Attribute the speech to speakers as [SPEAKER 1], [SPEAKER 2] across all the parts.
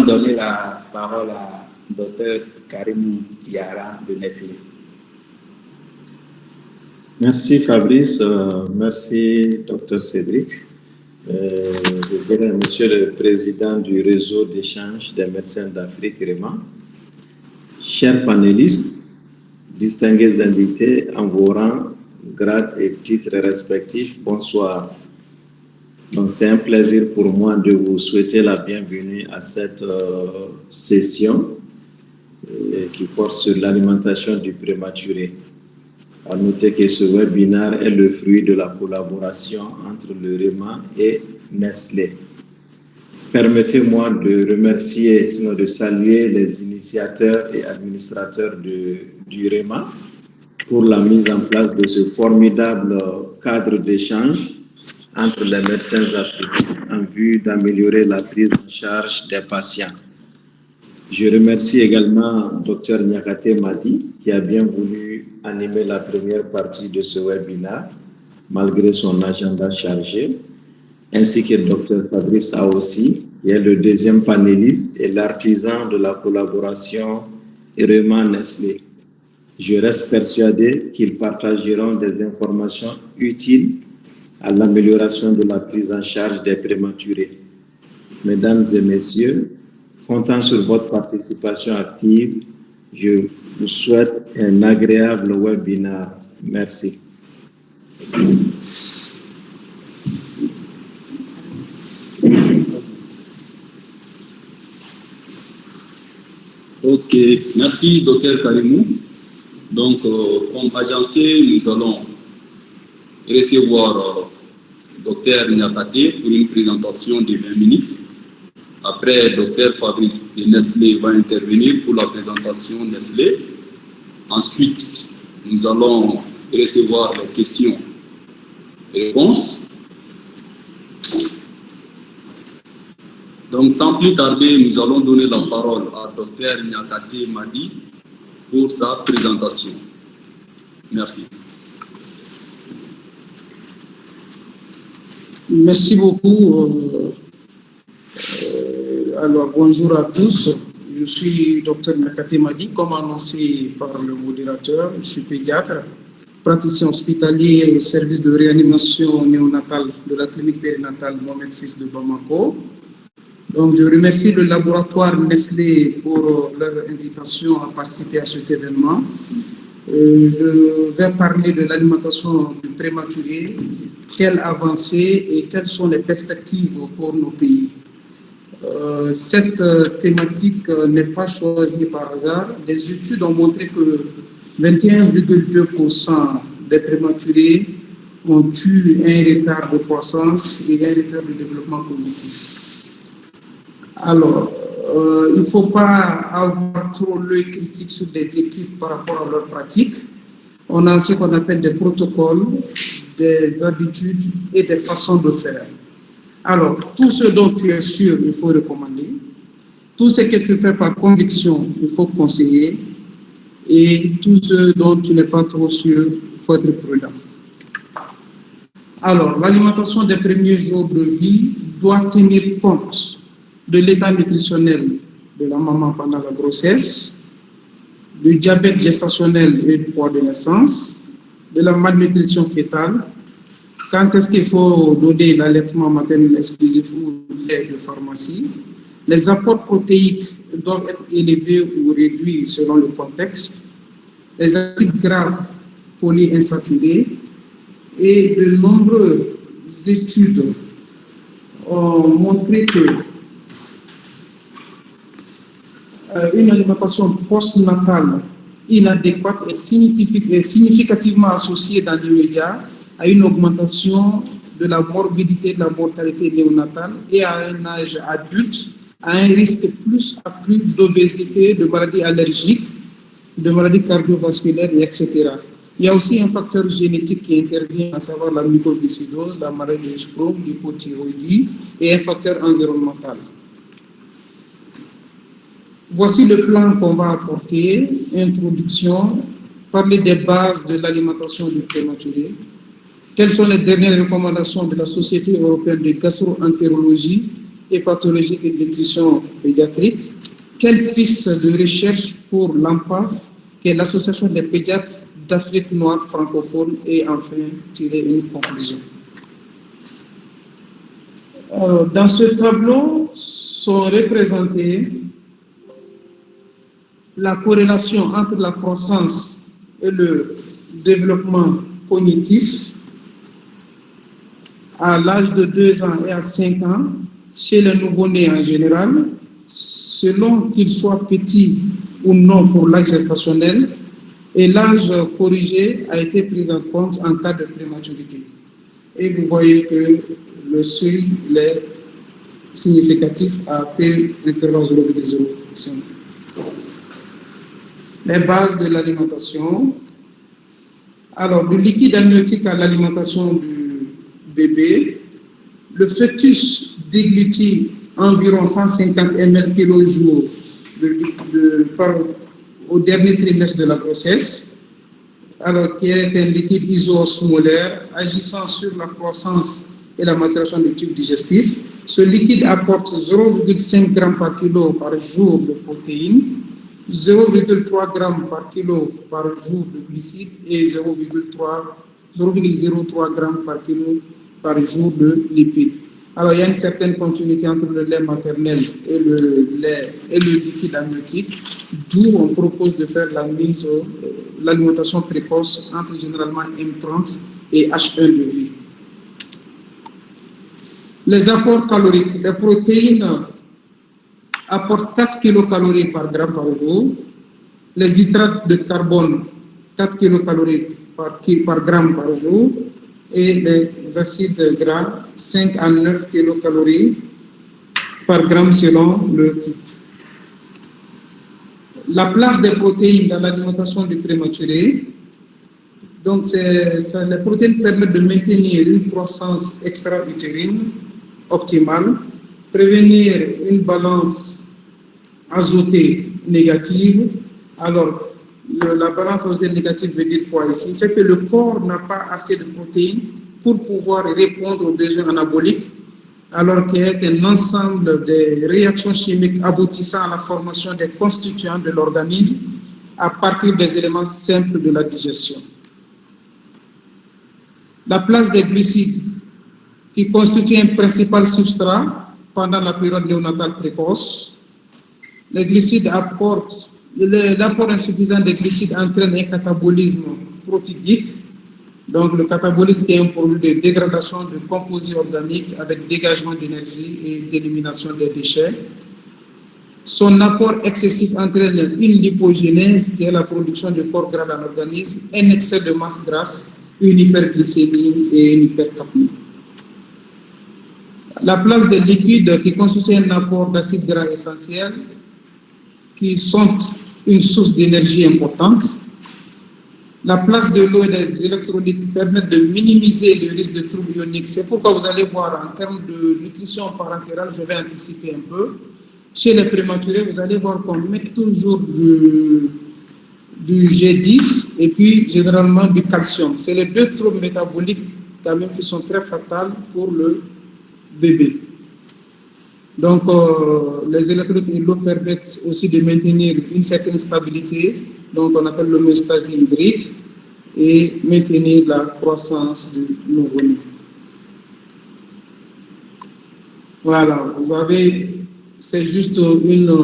[SPEAKER 1] donner la parole à Dr Karim Tiara de Nestlé.
[SPEAKER 2] Merci Fabrice, merci Dr Cédric. Je dirais Monsieur le Président du réseau d'échange des médecins d'Afrique, REMA, chers panélistes, distingués invités en vos rangs, grades et titres respectifs, bonsoir. Donc c'est un plaisir pour moi de vous souhaiter la bienvenue à cette session qui porte sur l'alimentation du prématuré. À noter que ce webinaire est le fruit de la collaboration entre le REMA et Nestlé. Permettez-moi de remercier, sinon de saluer les initiateurs et administrateurs du REMA pour la mise en place de ce formidable cadre d'échange entre les médecins africains en vue d'améliorer la prise en charge des patients. Je remercie également Dr Niakate Madi qui a bien voulu animer la première partie de ce webinaire malgré son agenda chargé, ainsi que Dr Fabrice Aossi qui est le deuxième panéliste et l'artisan de la collaboration REMA-Nestlé. Je reste persuadé qu'ils partageront des informations utiles à l'amélioration de la prise en charge des prématurés. Mesdames et messieurs, comptant sur votre participation active, je vous souhaite un agréable webinaire. Merci.
[SPEAKER 3] Ok, merci Dr Karimou. Donc, comme agencé, nous allons recevoir Dr Niakate pour une présentation de 20 minutes. Après, Dr Fabrice de Nestlé va intervenir pour la présentation Nestlé. Ensuite, nous allons recevoir les questions et réponses. Donc, sans plus tarder, nous allons donner la parole à Dr Niakate Madi pour sa présentation. Merci.
[SPEAKER 4] Merci beaucoup. Alors, bonjour à tous. Je suis Dr Niakate Madi, comme annoncé par le modérateur. Je suis pédiatre, praticien hospitalier au service de réanimation néonatale de la clinique périnatale Mohamed VI de Bamako. Donc, je remercie le laboratoire Nestlé pour leur invitation à participer à cet événement. Je vais parler de l'alimentation du prématuré, quelles avancées et quelles sont les perspectives pour nos pays. Cette thématique n'est pas choisie par hasard. Les études ont montré que 21,2% des prématurés ont eu un retard de croissance et un retard de développement cognitif. Alors, il ne faut pas avoir trop l'œil critique sur les équipes par rapport à leurs pratiques. On a ce qu'on appelle des protocoles, des habitudes et des façons de faire. Alors, tout ce dont tu es sûr, il faut recommander. Tout ce que tu fais par conviction, il faut conseiller. Et tout ce dont tu n'es pas trop sûr, il faut être prudent. Alors, l'alimentation des premiers jours de vie doit tenir compte de l'état nutritionnel de la maman pendant la grossesse, du diabète gestationnel et du poids de naissance, de la malnutrition fœtale, quand est-ce qu'il faut donner l'allaitement maternel exclusif ou lait de pharmacie. Les apports protéiques doivent être élevés ou réduits selon le contexte, les acides gras polyinsaturés, et de nombreuses études ont montré que une alimentation postnatale inadéquate est significativement associée dans l'immédiat à une augmentation de la morbidité, de la mortalité néonatale et à un âge adulte, à un risque plus accru d'obésité, de maladies allergiques, de maladies cardiovasculaires, etc. Il y a aussi un facteur génétique qui intervient, à savoir la mucoviscidose, la maladie de Sprung, l'hypothyroïdie et un facteur environnemental. Voici le plan qu'on va apporter. Introduction, parler des bases de l'alimentation du prématuré. Quelles sont les dernières recommandations de la Société européenne de gastro-entérologie hépatologique et de nutrition pédiatrique. Quelle piste de recherche pour l'AMPAF, qui est l'Association des pédiatres d'Afrique noire francophone, et enfin tirer une conclusion. Alors, dans ce tableau sont représentées la corrélation entre la croissance et le développement cognitif à l'âge de 2 ans et à 5 ans chez les nouveau-nés en général, selon qu'ils soient petits ou non pour l'âge gestationnel, et l'âge corrigé a été pris en compte en cas de prématurité. Et vous voyez que le seuil est significatif à P inférieur à 0,05. Les bases de l'alimentation. Alors, du liquide amniotique à l'alimentation du bébé, le fœtus déglutit environ 150 ml kg jour au dernier trimestre de la grossesse, alors qui est un liquide iso-osmolaire agissant sur la croissance et la maturation du tube digestif. Ce liquide apporte 0,5 g par kilo par jour de protéines, 0,3 g par kilo par jour de glucides et 0,03 g par kilo par jour de lipides. Alors, il y a une certaine continuité entre le lait maternel et le liquide amniotique, d'où on propose de faire l'alimentation précoce entre généralement M30 et H1 de vie. Les apports caloriques. Les protéines apportent 4 kilocalories par gramme par jour. Les hydrates de carbone, 4 kilocalories par gramme par jour. Et les acides gras, 5 à 9 kilocalories par gramme selon le type. La place des protéines dans l'alimentation du prématuré. Donc, les protéines permettent de maintenir une croissance extra-utérine optimale, prévenir une balance azotée négative. Alors, la balance azotée négative veut dire quoi ici? C'est que le corps n'a pas assez de protéines pour pouvoir répondre aux besoins anaboliques, alors qu'il y a un ensemble de réactions chimiques aboutissant à la formation des constituants de l'organisme à partir des éléments simples de la digestion. La place des glucides, qui constituent un principal substrat pendant la période néonatale précoce. Les glucides apportent l'apport insuffisant des glucides entraîne un catabolisme protidique. Donc, le catabolisme est un produit de dégradation de composés organiques avec dégagement d'énergie et d'élimination des déchets. Son apport excessif entraîne une lipogénèse, qui est la production de corps gras dans l'organisme, un excès de masse grasse, une hyperglycémie et une hypercapnie. La place des lipides, qui constituent un apport d'acides gras essentiels, qui sont une source d'énergie importante. La place de l'eau et des électrolytes permettent de minimiser le risque de troubles ioniques. C'est pourquoi vous allez voir en termes de nutrition parentérale, je vais anticiper un peu. Chez les prématurés, vous allez voir qu'on met toujours du G10 et puis généralement du calcium. C'est les deux troubles métaboliques quand même qui sont très fatals pour le bébé. Donc, les électrolytes et l'eau permettent aussi de maintenir une certaine stabilité, donc on appelle l'homéostasie hydrique, et maintenir la croissance du nouveau-né. Voilà, vous avez, c'est juste une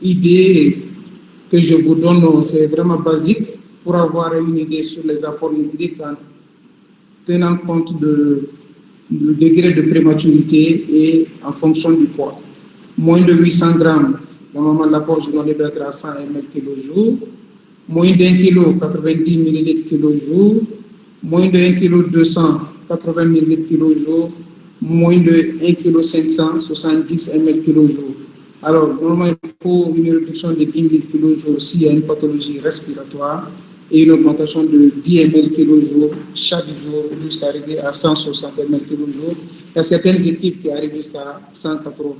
[SPEAKER 4] idée que je vous donne, c'est vraiment basique pour avoir une idée sur les apports hydriques en tenant compte du degré de prématurité et en fonction du poids. Moins de 800 grammes, normalement l'apport journalier doit être à 100 ml kg jour. Moins d'1 kg, 90 ml kg jour. Moins de 1 kg, 280 ml kg jour. Moins de 1 kg, 570 ml kg jour. Alors, normalement, il faut une réduction de 10 ml kg jour s'il y a une pathologie respiratoire, et une augmentation de 10 ml kg jour chaque jour jusqu'à arriver à 160 ml kg jour. Il y a certaines équipes qui arrivent jusqu'à 180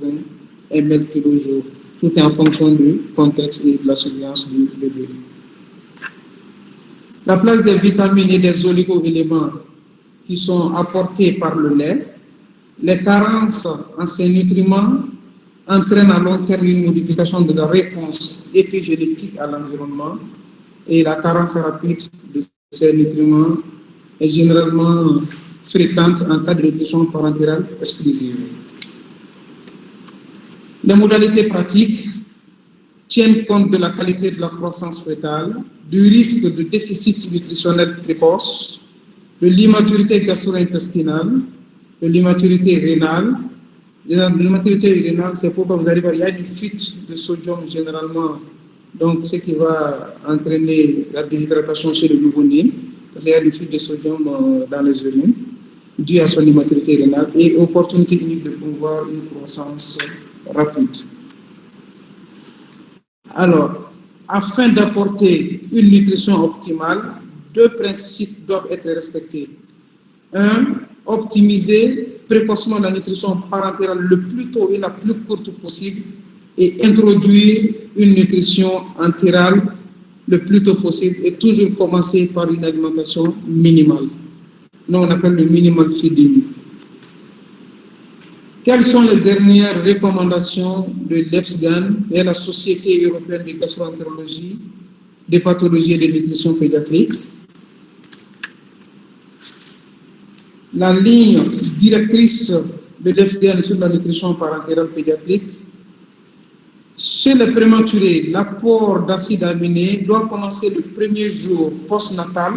[SPEAKER 4] ml kg jour. Tout est en fonction du contexte et de la surveillance du bébé. La place des vitamines et des oligo-éléments qui sont apportés par le lait. Les carences en ces nutriments entraînent à long terme une modification de la réponse épigénétique à l'environnement et la carence rapide de ces nutriments est généralement fréquente en cas de nutrition parentale exclusive. Les modalités pratiques tiennent compte de la qualité de la croissance fœtale, du risque de déficit nutritionnel précoce, de l'immaturité gastro-intestinale, de l'immaturité rénale. L'immaturité rénale, c'est pourquoi vous allez voir, il y a une fuite de sodium généralement, donc ce qui va entraîner la déshydratation chez le nouveau-né, parce qu'il y a une fuite de sodium dans les urines, due à son immaturité rénale, et opportunité unique de promouvoir une croissance rapide. Alors, afin d'apporter une nutrition optimale, deux principes doivent être respectés. Un, optimiser précocement la nutrition parentale le plus tôt et la plus courte possible et introduire une nutrition entérale le plus tôt possible et toujours commencer par une alimentation minimale. Nous, on appelle le minimal feeding. Quelles sont les dernières recommandations de l'EPSGAN et la Société européenne de gastro-entérologie, des pathologies et de nutrition pédiatrique? La ligne directrice de l'EPSGAN sur la nutrition parentale pédiatrique. Chez les prématurés, l'apport d'acides aminés doit commencer le premier jour postnatal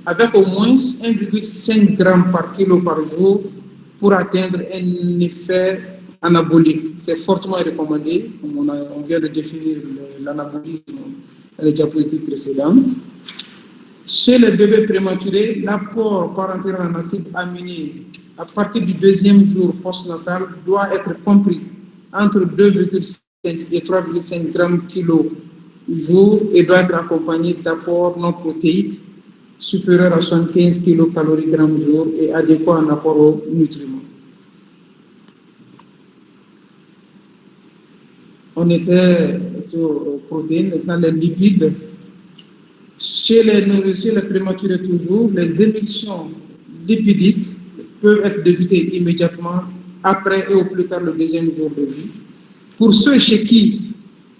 [SPEAKER 4] avec au moins 1,5 g par kilo par jour pour atteindre un effet anabolique. C'est fortement recommandé, comme on vient de définir l'anabolisme dans les diapositives précédentes. Chez les bébés prématurés, l'apport parentéral en acides aminés à partir du deuxième jour postnatal doit être compris entre 2,5 et 3,5 g kilo jour et doit être accompagné d'apports non protéiques supérieurs à 75 kcal g jour et adéquats en apport aux nutriments. On était aux protéines, maintenant les lipides. Chez les prématurés toujours, les émissions lipidiques peuvent être débutées immédiatement après et au plus tard le deuxième jour de vie. Pour ceux chez qui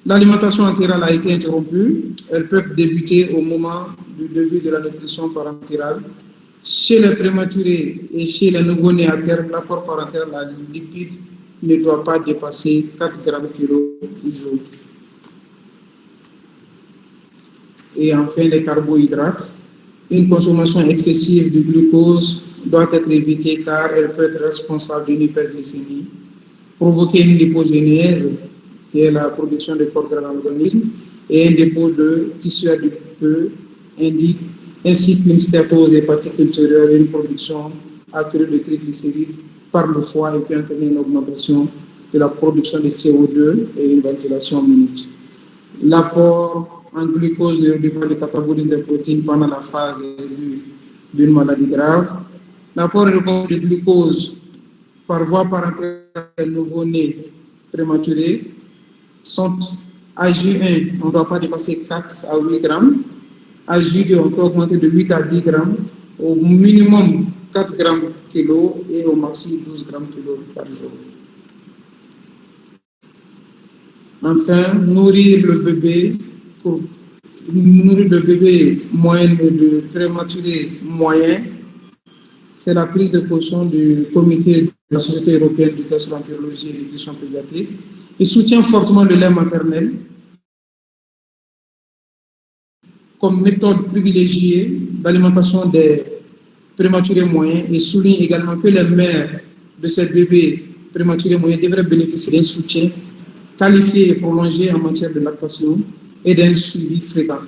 [SPEAKER 4] l'alimentation entérale a été interrompue, elles peuvent débuter au moment du début de la nutrition parentale. Chez les prématurés et chez les nouveau-nés à terme, l'apport parentéral à lipides ne doit pas dépasser 4 g kilo jour. Et enfin, les carbohydrates. Une consommation excessive de glucose doit être évitée car elle peut être responsable d'une hyperglycémie, provoquer une lipogénèse, qui est la production de corps gras dans l'organisme, et un dépôt de tissu adipeux, ainsi qu'une stéatose hépatique ultérieure et une production accrue de triglycérides par le foie et puis entraîner une augmentation de la production de CO2 et une ventilation minute. L'apport en glucose ne réduit pas le catabolisme des protéines pendant la phase d'une maladie grave. L'apport de glucose par voie parentale nouveau-né prématuré sont à J1, on ne doit pas dépasser 4 à 8 grammes. À J2, on peut augmenter de 8 à 10 grammes, au minimum 4 grammes kilo et au maximum 12 grammes kilo par jour. Enfin, nourrir le bébé moyen de prématuré moyen, c'est la prise de position du comité de la Société européenne de gastro-entérologie et de nutrition pédiatrique. Il soutient fortement le lait maternel comme méthode privilégiée d'alimentation des prématurés moyens et souligne également que les mères de ces bébés prématurés moyens devraient bénéficier d'un soutien qualifié et prolongé en matière de lactation et d'un suivi fréquent.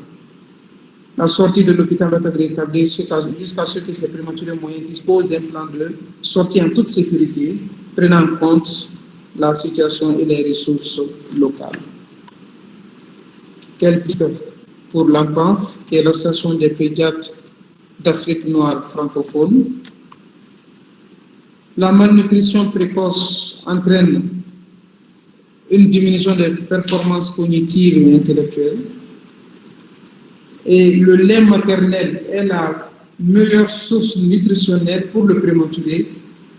[SPEAKER 4] La sortie de l'hôpital doit être établie jusqu'à ce que ces prématurés moyens disposent d'un plan de sortie en toute sécurité, prenant en compte la situation et les ressources locales. Quelle piste pour l'ANPAF, qui est l'association des pédiatres d'Afrique noire francophone? La malnutrition précoce entraîne une diminution des performances cognitives et intellectuelles. Et le lait maternel est la meilleure source nutritionnelle pour le prématuré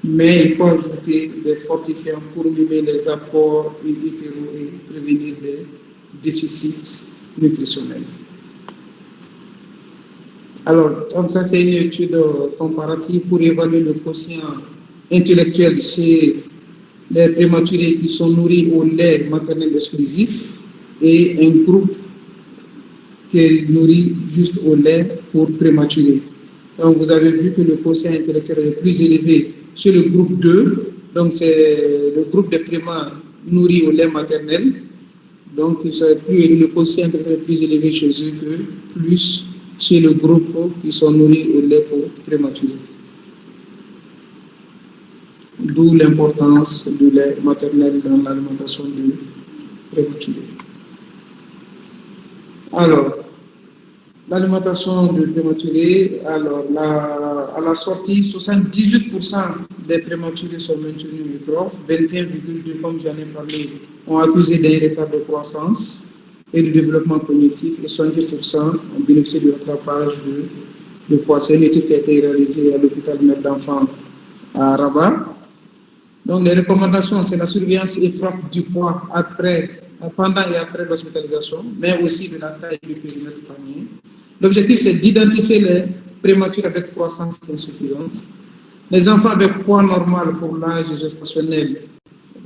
[SPEAKER 4] mais il faut ajouter des fortifiants pour mimer les apports in utero et prévenir des déficits nutritionnels. Alors, donc ça c'est une étude comparative pour évaluer le quotient intellectuel chez les prématurés qui sont nourris au lait maternel exclusif et un groupe qui est nourri juste au lait pour prématurés. Donc vous avez vu que le quotient intellectuel est le plus élevé chez le groupe 2, donc c'est le groupe des prémas nourris au lait maternel. Donc le quotient intellectuel est plus élevé chez eux que plus chez le groupe qui sont nourris au lait pour prématurés. D'où l'importance du lait maternel dans l'alimentation du prématuré. Alors, l'alimentation du prématuré, alors à la sortie, 78% des prématurés sont maintenus eutrophes, 21,2% comme j'en ai parlé, ont accusé d'un retard de croissance et de développement cognitif et 70% ont bénéficié du rattrapage de poids. C'est une étude qui a été réalisée à l'hôpital Mère d'Enfants à Rabat. Donc les recommandations, c'est la surveillance étroite du poids pendant et après l'hospitalisation, mais aussi de la taille du périmètre familier. L'objectif, c'est d'identifier les prématurés avec croissance insuffisante. Les enfants avec poids normal pour l'âge gestationnel,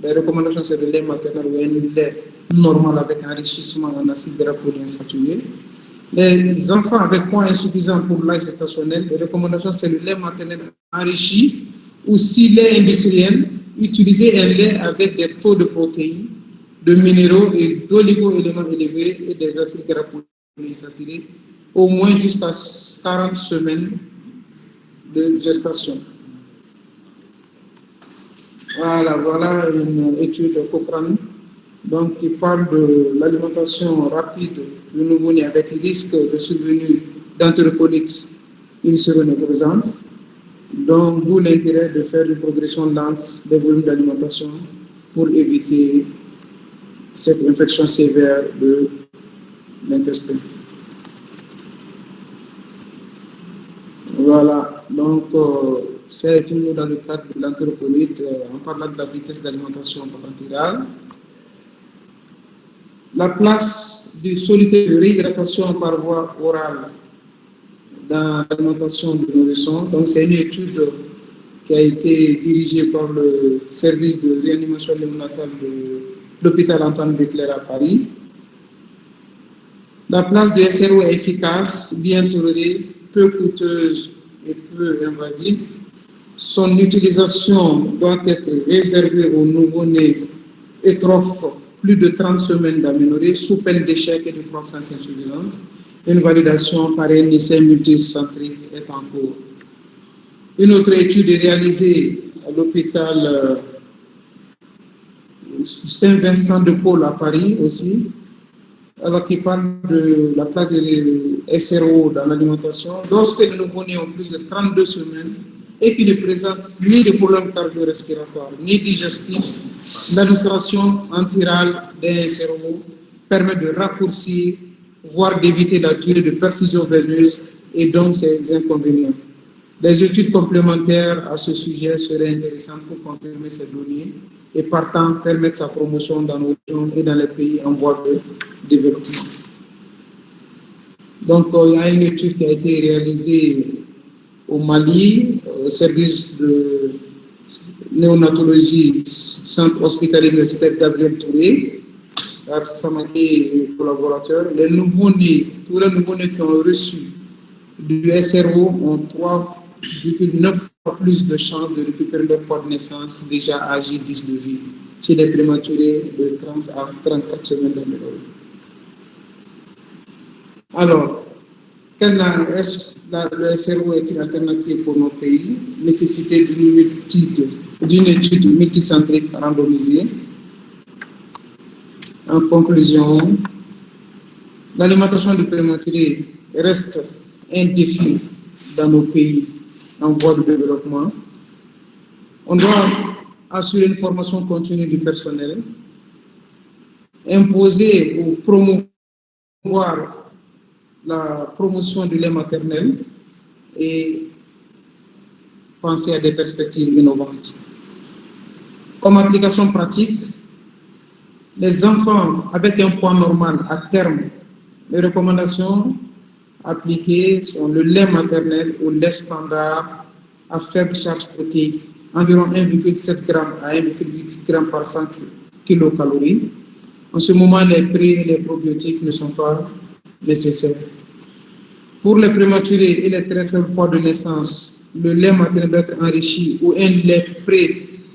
[SPEAKER 4] les recommandations, c'est le lait maternel ou un lait normal avec enrichissement en acide gras polyinsaturé. Les enfants avec poids insuffisant pour l'âge gestationnel, les recommandations, c'est le lait maternel enrichi ou si lait industriel, utiliser un lait avec des taux de protéines, de minéraux et d'oligo-éléments élevés et des acides gras polyinsaturés au moins jusqu'à 40 semaines de gestation. Voilà une étude de Cochrane donc, qui parle de l'alimentation rapide du nouveau-né avec risque de survenue d'entérocolites ulcéro-nécrosantes. Donc, d'où l'intérêt de faire une progression lente des volumes d'alimentation pour éviter cette infection sévère de l'intestin. Voilà, donc c'est toujours dans le cadre de l'entérocolite, en parlant de la vitesse d'alimentation parentéral. La place du soluté de réhydratation par voie orale dans l'alimentation du nourrisson. Donc, c'est une étude qui a été dirigée par le service de réanimation néonatale de l'hôpital Antoine Béclair à Paris. La place du SRO est efficace, bien tolérée, peu coûteuse et peu invasive. Son utilisation doit être réservée aux nouveau-nés étrophes plus de 30 semaines d'aménorrhée sous peine d'échec et de croissance insuffisante. Une validation par un essai multicentrique est en cours. Une autre étude est réalisée à l'hôpital Saint-Vincent de Paul à Paris aussi, alors qui parle de la place de SRO dans l'alimentation. Lorsque les nouveau-nés ont plus de 32 semaines et qui ne présentent ni de problèmes cardio-respiratoires ni digestifs, l'administration entéral des SRO permet de raccourcir, voire d'éviter la durée de perfusion veineuse et donc ses inconvénients. Des études complémentaires à ce sujet seraient intéressantes pour confirmer ces données et partant permettre sa promotion dans nos régions et dans les pays en voie de développement. Donc, il y a une étude qui a été réalisée au Mali, au service de néonatologie, centre hospitalier universitaire Gabriel Touré, par Samake et collaborateurs. Les nouveaux-nés, tous les nouveaux-nés qui ont reçu du SRO ont 3,9 fois plus de chances de récupérer leur poids de naissance déjà âgé 10 de vie, chez les prématurés de 30 à 34 semaines d'aménorrhée. Alors, est-ce que le SRO est une alternative pour nos pays? Nécessité d'une étude multicentrique randomisée. En conclusion, l'alimentation du prématuré reste un défi dans nos pays en voie de développement. On doit assurer une formation continue du personnel, imposer ou promouvoir la promotion du lait maternel et penser à des perspectives innovantes. Comme application pratique, les enfants avec un poids normal à terme, les recommandations appliquées sont le lait maternel ou lait standard à faible charge protéique, environ 1,7 g à 1,8 g par 100 kilocalories. En ce moment, les pré et les probiotiques ne sont pas nécessaires. Pour les prématurés et les très faibles poids de naissance, le lait maternel doit être enrichi ou un lait pré,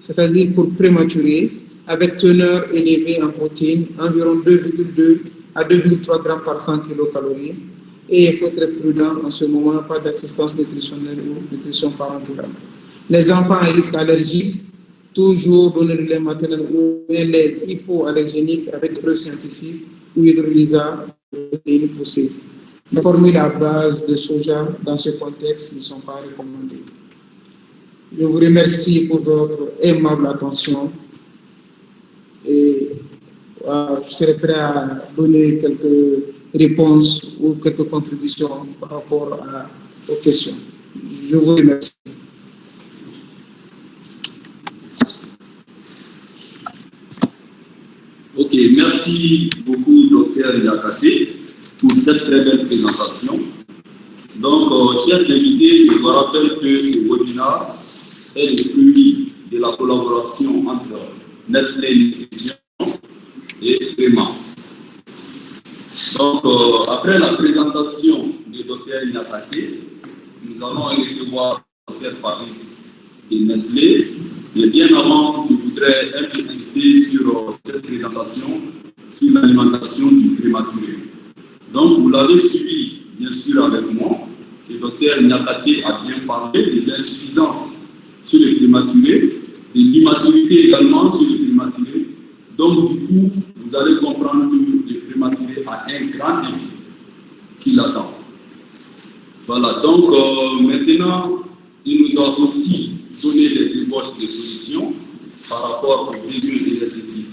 [SPEAKER 4] c'est-à-dire pour prématurés, avec teneur élevée en protéines, environ 2,2 à 2,3 g par 100 kilocalories. Et il faut être prudent en ce moment, pas d'assistance nutritionnelle ou nutrition parentale. Les enfants à risque allergique, toujours donner le lait maternel ou un lait hypoallergénique avec preuve scientifique ou hydrolysat protéines poussées. Les formules à base de soja dans ce contexte ne sont pas recommandées. Je vous remercie pour votre aimable attention et je serai prêt à donner quelques réponses ou quelques contributions par rapport aux questions. Je vous remercie.
[SPEAKER 3] Ok, merci beaucoup, Dr Niakate, pour cette très belle présentation. Donc, chers invités, je vous rappelle que ce webinaire est le fruit de la collaboration entre Nestlé Nutrition et Créma. Donc, après la présentation de Dr Niakate, nous allons recevoir Dr Fabrice de Nestlé. Mais bien avant, je voudrais un peu insister sur cette présentation sur l'alimentation du prématuré. Donc, vous l'avez suivi, bien sûr, avec moi. Le docteur Niakate a bien parlé de l'insuffisance sur les prématurés, de l'immaturité également sur les prématurés. Donc, du coup, vous allez comprendre que le prématuré a un grand défi qui l'attend. Voilà, donc maintenant, il nous a aussi donné des ébauches de solutions par rapport aux besoins énergétiques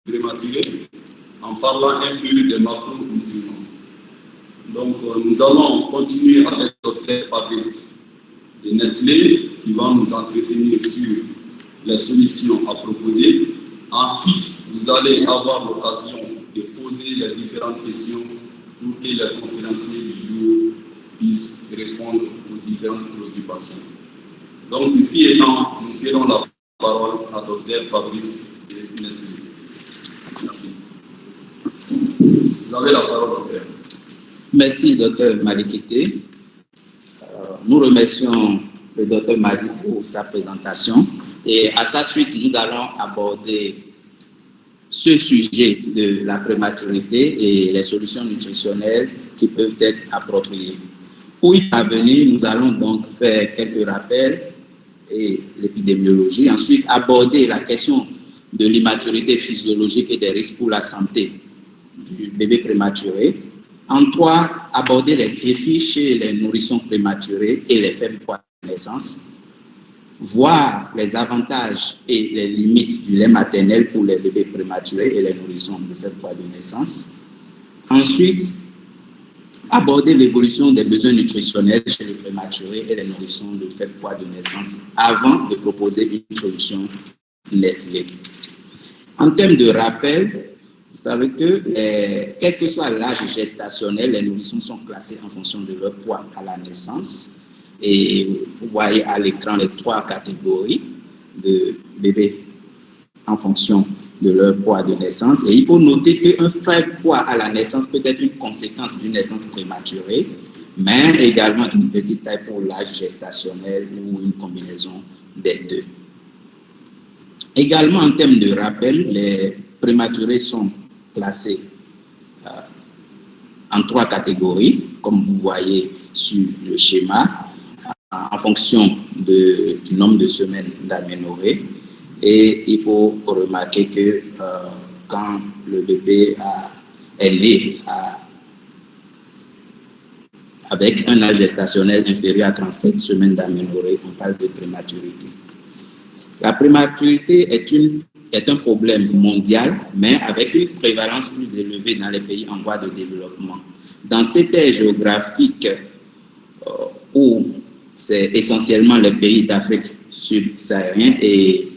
[SPEAKER 3] du prématuré en parlant un peu des macronutriments. Donc, nous allons continuer avec Dr Fabrice de Nestlé qui va nous entretenir sur les solutions à proposer. Ensuite, vous allez avoir l'occasion de poser les différentes questions pour que les conférenciers du jour puissent répondre aux différentes préoccupations. Donc, ceci étant, nous cédons la parole à Dr Fabrice de Nestlé. Merci. Vous avez la parole, docteur.
[SPEAKER 1] Merci, Dr Madikite. Nous remercions le Dr Madi pour sa présentation. Et à sa suite, nous allons aborder ce sujet de la prématurité et les solutions nutritionnelles qui peuvent être appropriées. Pour y parvenir, nous allons donc faire quelques rappels et l'épidémiologie. Ensuite, aborder la question de l'immaturité physiologique et des risques pour la santé du bébé prématuré. En 3, aborder les défis chez les nourrissons prématurés et les faibles poids de naissance. Voir les avantages et les limites du lait maternel pour les bébés prématurés et les nourrissons de faible poids de naissance. Ensuite, aborder l'évolution des besoins nutritionnels chez les prématurés et les nourrissons de faible poids de naissance avant de proposer une solution Nestlé. En termes de rappel, vous savez que quel que soit l'âge gestationnel, les nourrissons sont classés en fonction de leur poids à la naissance. Et vous voyez à l'écran les 3 catégories de bébés en fonction de leur poids de naissance. Et il faut noter qu'un faible poids à la naissance peut être une conséquence d'une naissance prématurée, mais également d'une petite taille pour l'âge gestationnel ou une combinaison des deux. Également, en termes de rappel, les prématurés sont classés en 3 catégories, comme vous voyez sur le schéma, en fonction du nombre de semaines d'aménorrhée. Et il faut remarquer que quand le bébé est né avec un âge gestationnel inférieur à 37 semaines d'aménorrhée, on parle de prématurité. La prématurité est un problème mondial, mais avec une prévalence plus élevée dans les pays en voie de développement. Dans cette ère géographique où c'est essentiellement les pays d'Afrique subsaharienne et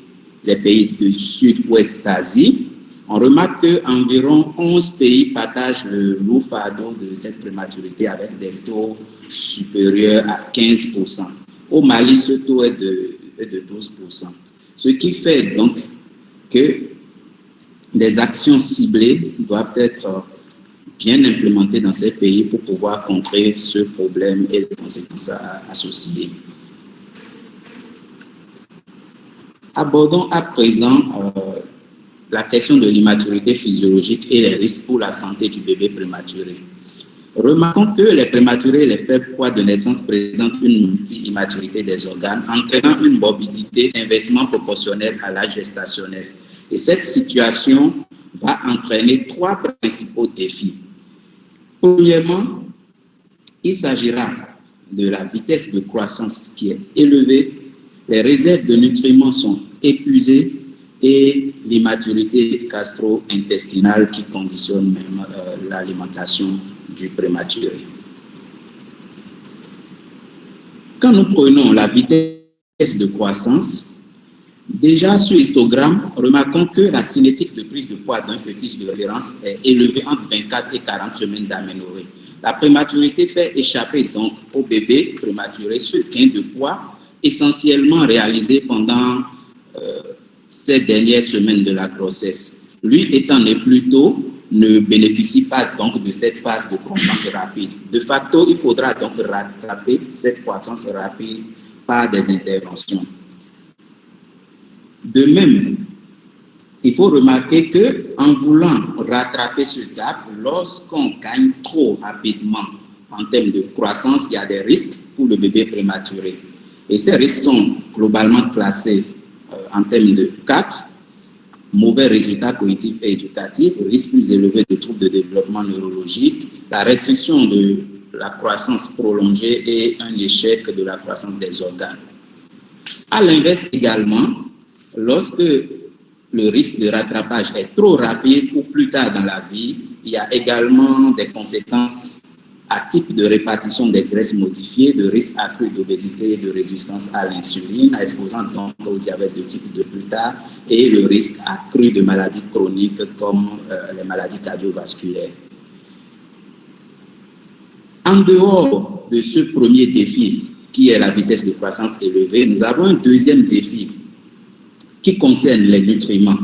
[SPEAKER 1] les pays du sud-ouest d'Asie, on remarque qu'environ 11 pays partagent le lourd fardeau de cette prématurité avec des taux supérieurs à 15%. Au Mali, ce taux est de 12%. Ce qui fait donc que des actions ciblées doivent être bien implémentées dans ces pays pour pouvoir contrer ce problème et les conséquences associées. Abordons à présent la question de l'immaturité physiologique et les risques pour la santé du bébé prématuré. Remarquons que les prématurés et les faibles poids de naissance présentent une multi-immaturité des organes, entraînant une morbidité inversement proportionnelle à l'âge gestationnel. Et cette situation va entraîner 3 principaux défis. Premièrement, il s'agira de la vitesse de croissance qui est élevée, les réserves de nutriments sont épuisées et l'immaturité gastro-intestinale qui conditionne même l'alimentation du prématuré. Quand nous prenons la vitesse de croissance, déjà sur histogramme, remarquons que la cinétique de prise de poids d'un fœtus de référence est élevée entre 24 et 40 semaines d'aménorrhée. La prématurité fait échapper donc au bébé prématuré ce gain de poids essentiellement réalisé pendant ces dernières semaines de la grossesse. Lui, étant né plus tôt, ne bénéficie pas donc de cette phase de croissance rapide. De facto, il faudra donc rattraper cette croissance rapide par des interventions. De même, il faut remarquer qu'en voulant rattraper ce gap, lorsqu'on gagne trop rapidement en termes de croissance, il y a des risques pour le bébé prématuré. Et ces risques sont globalement classés en termes de 4, mauvais résultats cognitifs et éducatifs, risque plus élevé de troubles de développement neurologique, la restriction de la croissance prolongée et un échec de la croissance des organes. À l'inverse également, lorsque le risque de rattrapage est trop rapide ou plus tard dans la vie, il y a également des conséquences à type de répartition des graisses modifiées, de risque accru d'obésité et de résistance à l'insuline, exposant donc au diabète de type 2 plus tard, et le risque accru de maladies chroniques comme les maladies cardiovasculaires. En dehors de ce premier défi, qui est la vitesse de croissance élevée, nous avons un deuxième défi qui concerne les nutriments.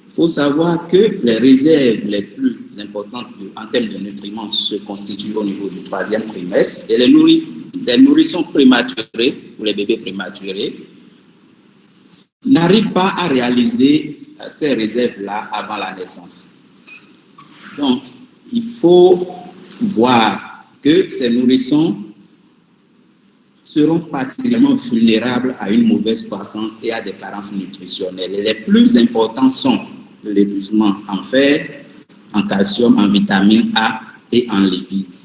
[SPEAKER 1] Il faut savoir que les réserves les plus importantes en termes de nutriments se constituent au niveau du 3e trimestre et les nourrissons prématurés, ou les bébés prématurés, n'arrivent pas à réaliser ces réserves-là avant la naissance. Donc, il faut voir que ces nourrissons seront particulièrement vulnérables à une mauvaise croissance et à des carences nutritionnelles. Et les plus importants sont l'épuisement en fer, en calcium, en vitamine A et en lipides.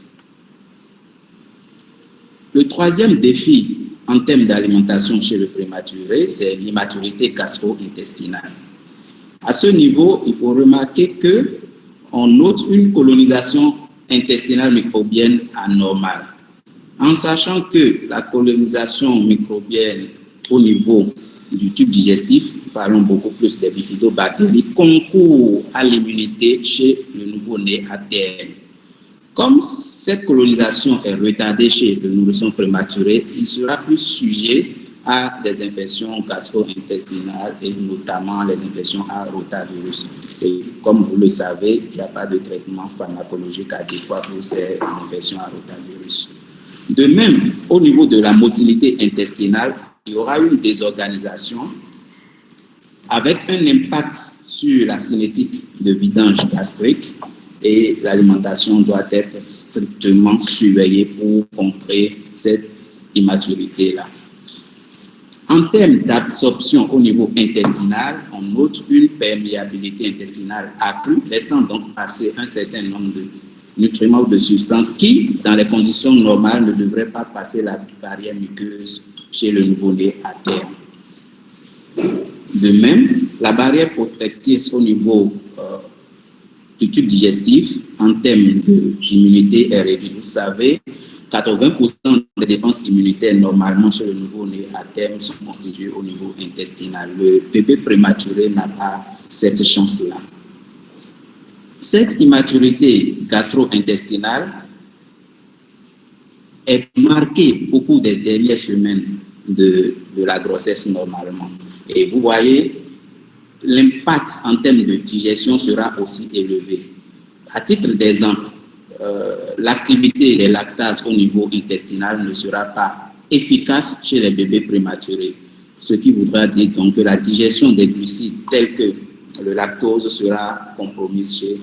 [SPEAKER 1] Le 3e défi en termes d'alimentation chez le prématuré, c'est l'immaturité gastro-intestinale. À ce niveau, il faut remarquer qu'on note une colonisation intestinale microbienne anormale. En sachant que la colonisation microbienne au niveau du tube digestif, parlons beaucoup plus des bifidobactéries, concourt à l'immunité chez le nouveau-né à terme. Comme cette colonisation est retardée chez le nourrisson prématuré, il sera plus sujet à des infections gastro-intestinales et notamment les infections à rotavirus. Et comme vous le savez, il n'y a pas de traitement pharmacologique adéquat pour ces infections à rotavirus. De même, au niveau de la motilité intestinale, il y aura une désorganisation avec un impact sur la cinétique de vidange gastrique et l'alimentation doit être strictement surveillée pour contrer cette immaturité-là. En termes d'absorption au niveau intestinal, on note une perméabilité intestinale accrue, laissant donc passer un certain nombre de nutriments ou de substances qui, dans les conditions normales, ne devraient pas passer la barrière muqueuse chez le nouveau-né à terme. De même, la barrière protectrice au niveau du tube digestif, en termes d'immunité, est réduite. Vous savez, 80% des défenses immunitaires normalement chez le nouveau-né à terme sont constituées au niveau intestinal. Le bébé prématuré n'a pas cette chance-là. Cette immaturité gastro-intestinale est marquée au cours des dernières semaines de la grossesse normalement. Et vous voyez, l'impact en termes de digestion sera aussi élevé. À titre d'exemple, l'activité des lactases au niveau intestinal ne sera pas efficace chez les bébés prématurés, ce qui voudra dire donc que la digestion des glucides tels que le lactose sera compromise chez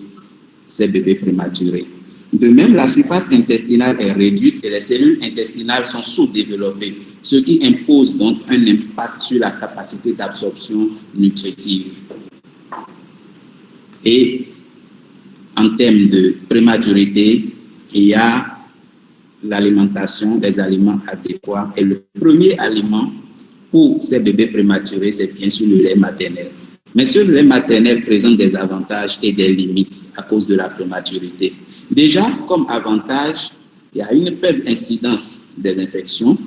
[SPEAKER 1] ces bébés prématurés. De même, la surface intestinale est réduite et les cellules intestinales sont sous-développées, ce qui impose donc un impact sur la capacité d'absorption nutritive. Et en termes de prématurité, il y a l'alimentation, des aliments adéquats. Et le premier aliment pour ces bébés prématurés, c'est bien sûr le lait maternel. Mais ce lait maternel présente des avantages et des limites à cause de la prématurité. Déjà, comme avantage, il y a une faible incidence des infections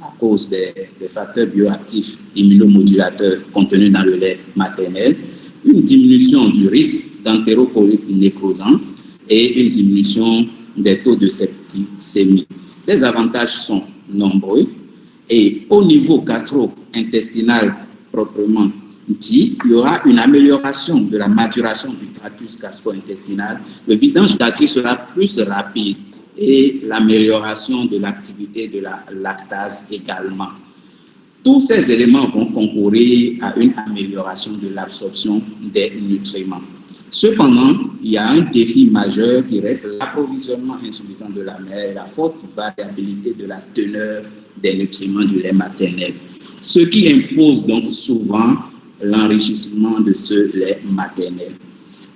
[SPEAKER 1] à cause des facteurs bioactifs immunomodulateurs contenus dans le lait maternel, une diminution du risque d'entérocolites nécrosantes et une diminution des taux de septicémie. Les avantages sont nombreux et au niveau gastro-intestinal proprement dit, il y aura une amélioration de la maturation du tractus gastro-intestinal, le vidange gastrique sera plus rapide et l'amélioration de l'activité de la lactase également. Tous ces éléments vont concourir à une amélioration de l'absorption des nutriments. Cependant, il y a un défi majeur qui reste l'approvisionnement insuffisant de la mère et la forte variabilité de la teneur des nutriments du lait maternel, ce qui impose donc souvent l'enrichissement de ce lait maternel.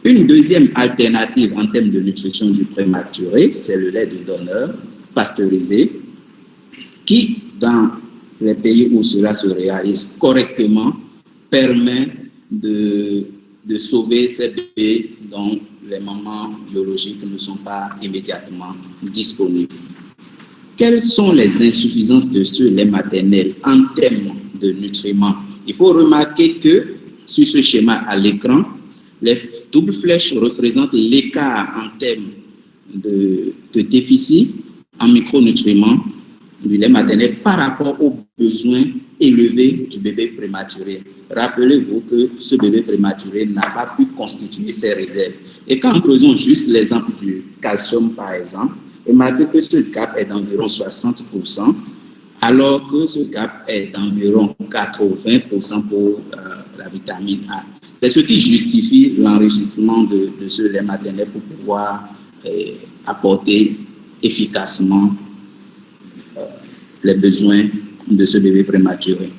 [SPEAKER 1] Une deuxième alternative en termes de nutrition du prématuré, c'est le lait de donneur pasteurisé, qui, dans les pays où cela se réalise correctement, permet de sauver ces bébés dont les mamans biologiques ne sont pas immédiatement disponibles. Quelles sont les insuffisances de ce lait maternel en termes de nutriments? Il faut remarquer que sur ce schéma à l'écran, les doubles flèches représentent l'écart en termes de déficit en micronutriments du lait maternel par rapport aux besoins élevés du bébé prématuré. Rappelez-vous que ce bébé prématuré n'a pas pu constituer ses réserves. Et quand nous prenons juste l'exemple du calcium, par exemple, remarquez que ce gap est d'environ 60%, alors que ce gap est d'environ 80% pour la vitamine A. C'est ce qui justifie l'enrichissement de ce lait maternel pour pouvoir apporter efficacement les besoins de ce bébé prématuré.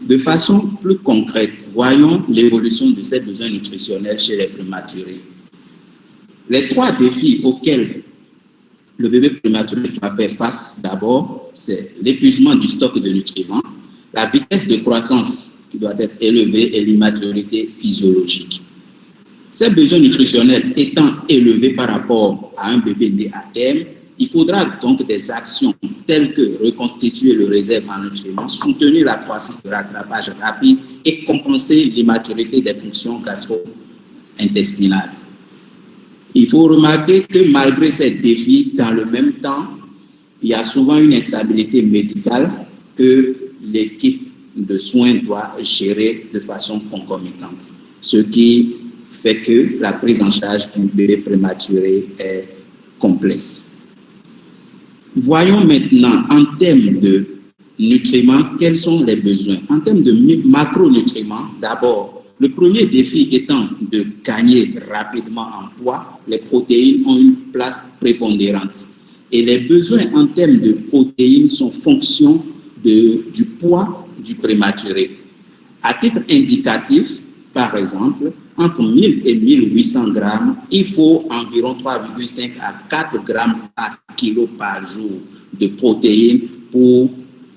[SPEAKER 1] De façon plus concrète, voyons l'évolution de ces besoins nutritionnels chez les prématurés. Les trois défis auxquels le bébé prématuré doit faire face, d'abord, c'est l'épuisement du stock de nutriments, la vitesse de croissance qui doit être élevée et l'immaturité physiologique. Ces besoins nutritionnels étant élevés par rapport à un bébé né à terme, il faudra donc des actions telles que reconstituer le réserve en nutriments, soutenir la croissance de rattrapage rapide et compenser l'immaturité des fonctions gastro-intestinales. Il faut remarquer que malgré ces défis, dans le même temps, il y a souvent une instabilité médicale que l'équipe de soins doit gérer de façon concomitante, ce qui fait que la prise en charge du bébé prématuré est complexe. Voyons maintenant en termes de nutriments, quels sont les besoins. En termes de macronutriments, d'abord, le premier défi étant de gagner rapidement en poids, les protéines ont une place prépondérante. Et les besoins en termes de protéines sont fonction du poids du prématuré. À titre indicatif, par exemple, entre 1000 et 1800 grammes, il faut environ 3,5 à 4 grammes par kilo par jour de protéines pour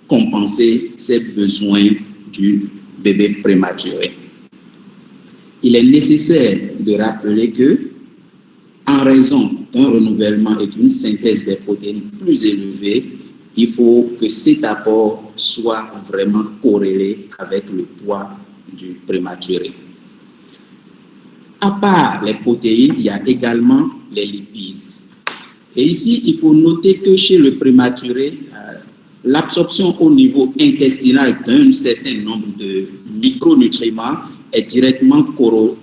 [SPEAKER 1] compenser ces besoins du bébé prématuré. Il est nécessaire de rappeler que, en en raison d'un renouvellement et d'une synthèse des protéines plus élevée, il faut que cet apport soit vraiment corrélé avec le poids du prématuré. À part les protéines, il y a également les lipides. Et ici, il faut noter que chez le prématuré, l'absorption au niveau intestinal d'un certain nombre de micronutriments est directement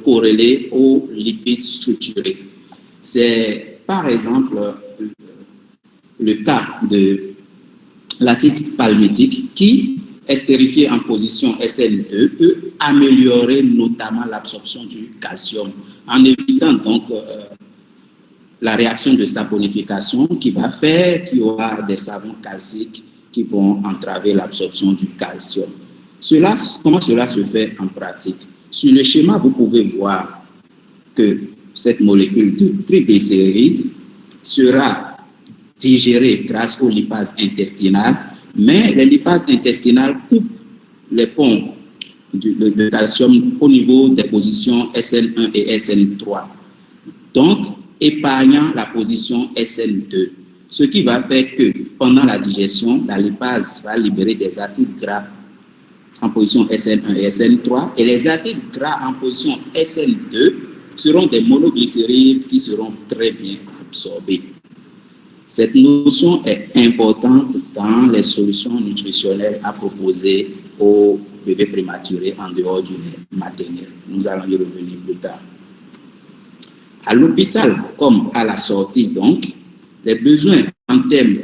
[SPEAKER 1] corrélée aux lipides structurés. C'est par exemple le cas de l'acide palmitique qui, estérifié en position SN2, peut améliorer notamment l'absorption du calcium en évitant donc la réaction de saponification qui va faire qu'il y aura des savons calciques qui vont entraver l'absorption du calcium. Comment cela se fait en pratique? Sur le schéma, vous pouvez voir que cette molécule de triglycérides sera digérée grâce aux lipases intestinales, mais les lipases intestinales coupent les ponts de calcium au niveau des positions SN1 et SN3, donc épargnant la position SN2, ce qui va faire que pendant la digestion, la lipase va libérer des acides gras en position SN1 et SN3, et les acides gras en position SN2 seront des monoglycérides qui seront très bien absorbés. Cette notion est importante dans les solutions nutritionnelles à proposer aux bébés prématurés en dehors du lait maternel. Nous allons y revenir plus tard. À l'hôpital, comme à la sortie, donc, les besoins en termes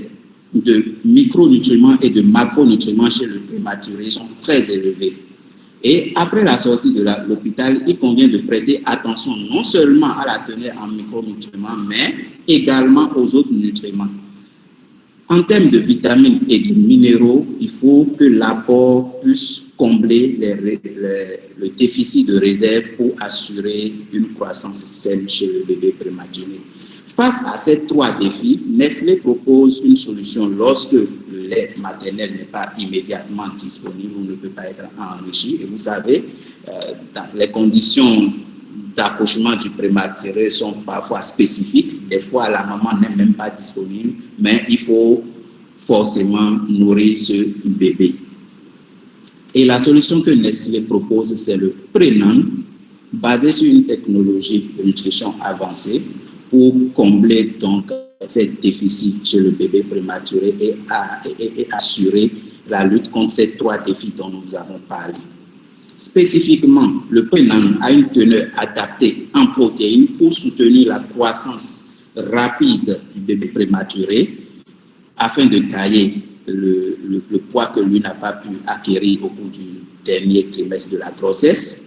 [SPEAKER 1] de micronutriments et de macronutriments chez le prématuré sont très élevés. Et après la sortie de l'hôpital, il convient de prêter attention non seulement à la teneur en micronutriments, mais également aux autres nutriments. En termes de vitamines et de minéraux, il faut que l'apport puisse combler le déficit de réserve pour assurer une croissance saine chez le bébé prématuré. Face à ces trois défis, Nestlé propose une solution lorsque le lait maternel n'est pas immédiatement disponible ou ne peut pas être enrichi. Et vous savez, les conditions d'accouchement du prématuré sont parfois spécifiques. Des fois, la maman n'est même pas disponible, mais il faut forcément nourrir ce bébé. Et la solution que Nestlé propose, c'est le Prénan, basé sur une technologie de nutrition avancée pour combler donc ces déficits chez le bébé prématuré et assurer la lutte contre ces trois défis dont nous avons parlé. Spécifiquement, le Prénan a une teneur adaptée en protéines pour soutenir la croissance rapide du bébé prématuré afin de tailler le poids que lui n'a pas pu acquérir au cours du dernier trimestre de la grossesse.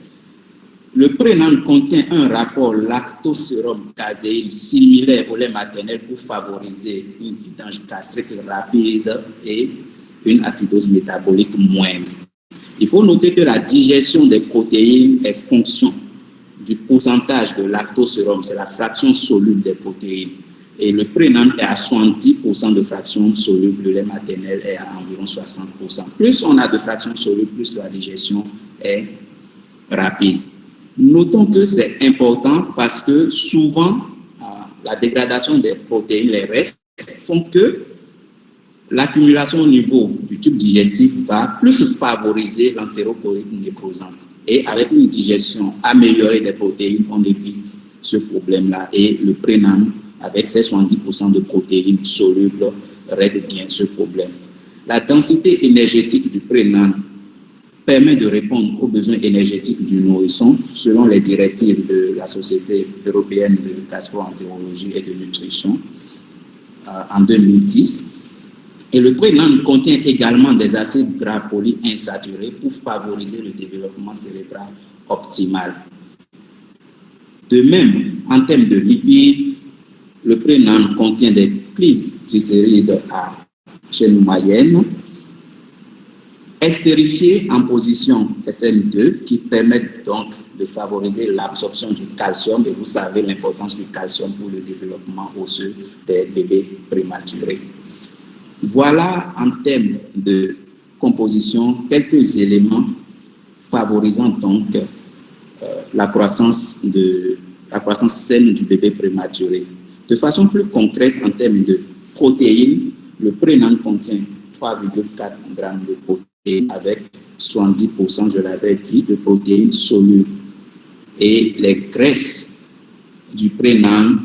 [SPEAKER 1] Le Prénan contient un rapport lactosérum-caséine similaire au lait maternel pour favoriser une vidange gastrique rapide et une acidose métabolique moindre. Il faut noter que la digestion des protéines est fonction du pourcentage de lactosérum, c'est la fraction soluble des protéines. Et le Prénan est à 70% de fraction soluble, le lait maternel est à environ 60%. Plus on a de fraction soluble, plus la digestion est rapide. Notons que c'est important parce que souvent, la dégradation des protéines, les restes, font que l'accumulation au niveau du tube digestif va plus favoriser l'entérocholite nécrosante. Et avec une digestion améliorée des protéines, on évite ce problème-là. Et le Prénan, avec ses 70% de protéines solubles, règle bien ce problème. La densité énergétique du Prénan permet de répondre aux besoins énergétiques du nourrisson selon les directives de la Société européenne de gastro-entérologie et de nutrition en 2010. Et le Prénan contient également des acides gras polyinsaturés pour favoriser le développement cérébral optimal. De même, en termes de lipides, le Prénan contient des glycérides à chaîne moyenne, estérifiés en position SN2 qui permettent donc de favoriser l'absorption du calcium. Et vous savez l'importance du calcium pour le développement osseux des bébés prématurés. Voilà en termes de composition quelques éléments favorisant donc la croissance saine du bébé prématuré. De façon plus concrète, en termes de protéines, le prénan contient 3,4 grammes de protéines avec 70%, je l'avais dit, de protéines solubles. Et les graisses du prénan,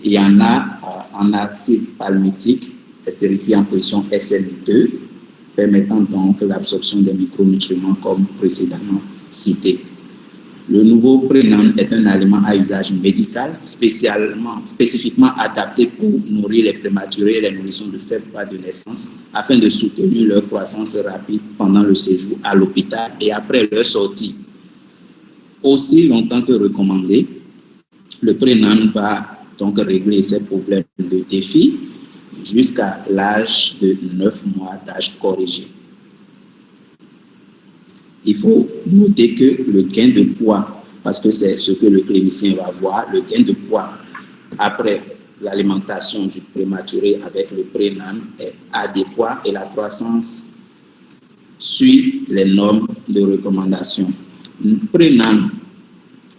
[SPEAKER 1] il y en a en acide palmitique, estérifié en position SN2, permettant donc l'absorption des micronutriments comme précédemment cité. Le nouveau prénan est un aliment à usage médical spécifiquement adapté pour nourrir les prématurés et les nourrissons de faible poids de naissance afin de soutenir leur croissance rapide pendant le séjour à l'hôpital et après leur sortie. Aussi longtemps que recommandé, le prénan va donc régler ces problèmes de défi jusqu'à l'âge de 9 mois d'âge corrigé. Il faut noter que le gain de poids, parce que c'est ce que le clinicien va voir, le gain de poids après l'alimentation du prématuré avec le prénan est adéquat et la croissance suit les normes de recommandation. Le prénan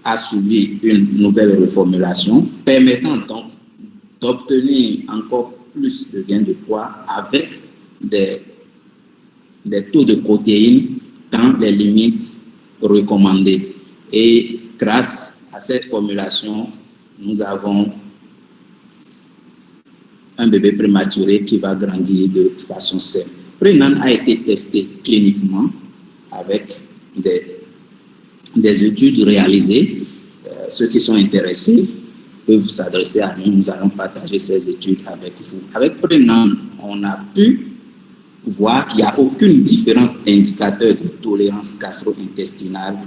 [SPEAKER 1] a subi une nouvelle reformulation permettant donc d'obtenir encore plus de gains de poids avec des taux de protéines dans les limites recommandées. Et grâce à cette formulation, nous avons un bébé prématuré qui va grandir de façon saine. Prénan a été testé cliniquement avec des études réalisées. Ceux qui sont intéressés peuvent s'adresser à nous. Nous allons partager ces études avec vous. Avec prénan, on a pu voir qu'il n'y a aucune différence d'indicateur de tolérance gastro-intestinale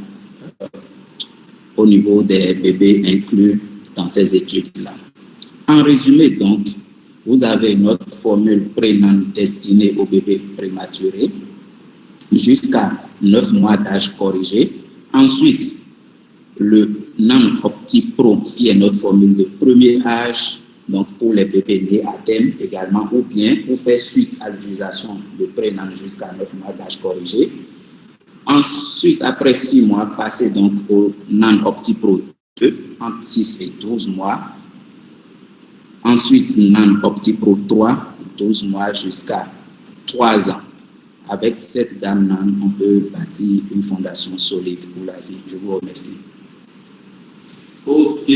[SPEAKER 1] au niveau des bébés inclus dans ces études-là. En résumé, donc, vous avez notre formule prénan destinée aux bébés prématurés jusqu'à 9 mois d'âge corrigé. Ensuite, le NAN OptiPro, qui est notre formule de premier âge, donc pour les bébés nés à terme également, ou bien pour faire suite à l'utilisation de prénan jusqu'à 9 mois d'âge corrigé. Ensuite, après 6 mois, passer donc au NAN OptiPro 2, entre 6 et 12 mois. Ensuite, NAN OptiPro 3, 12 mois jusqu'à 3 ans. Avec cette gamme NAN, on peut bâtir une fondation solide pour la vie. Je vous remercie.
[SPEAKER 3] Ok.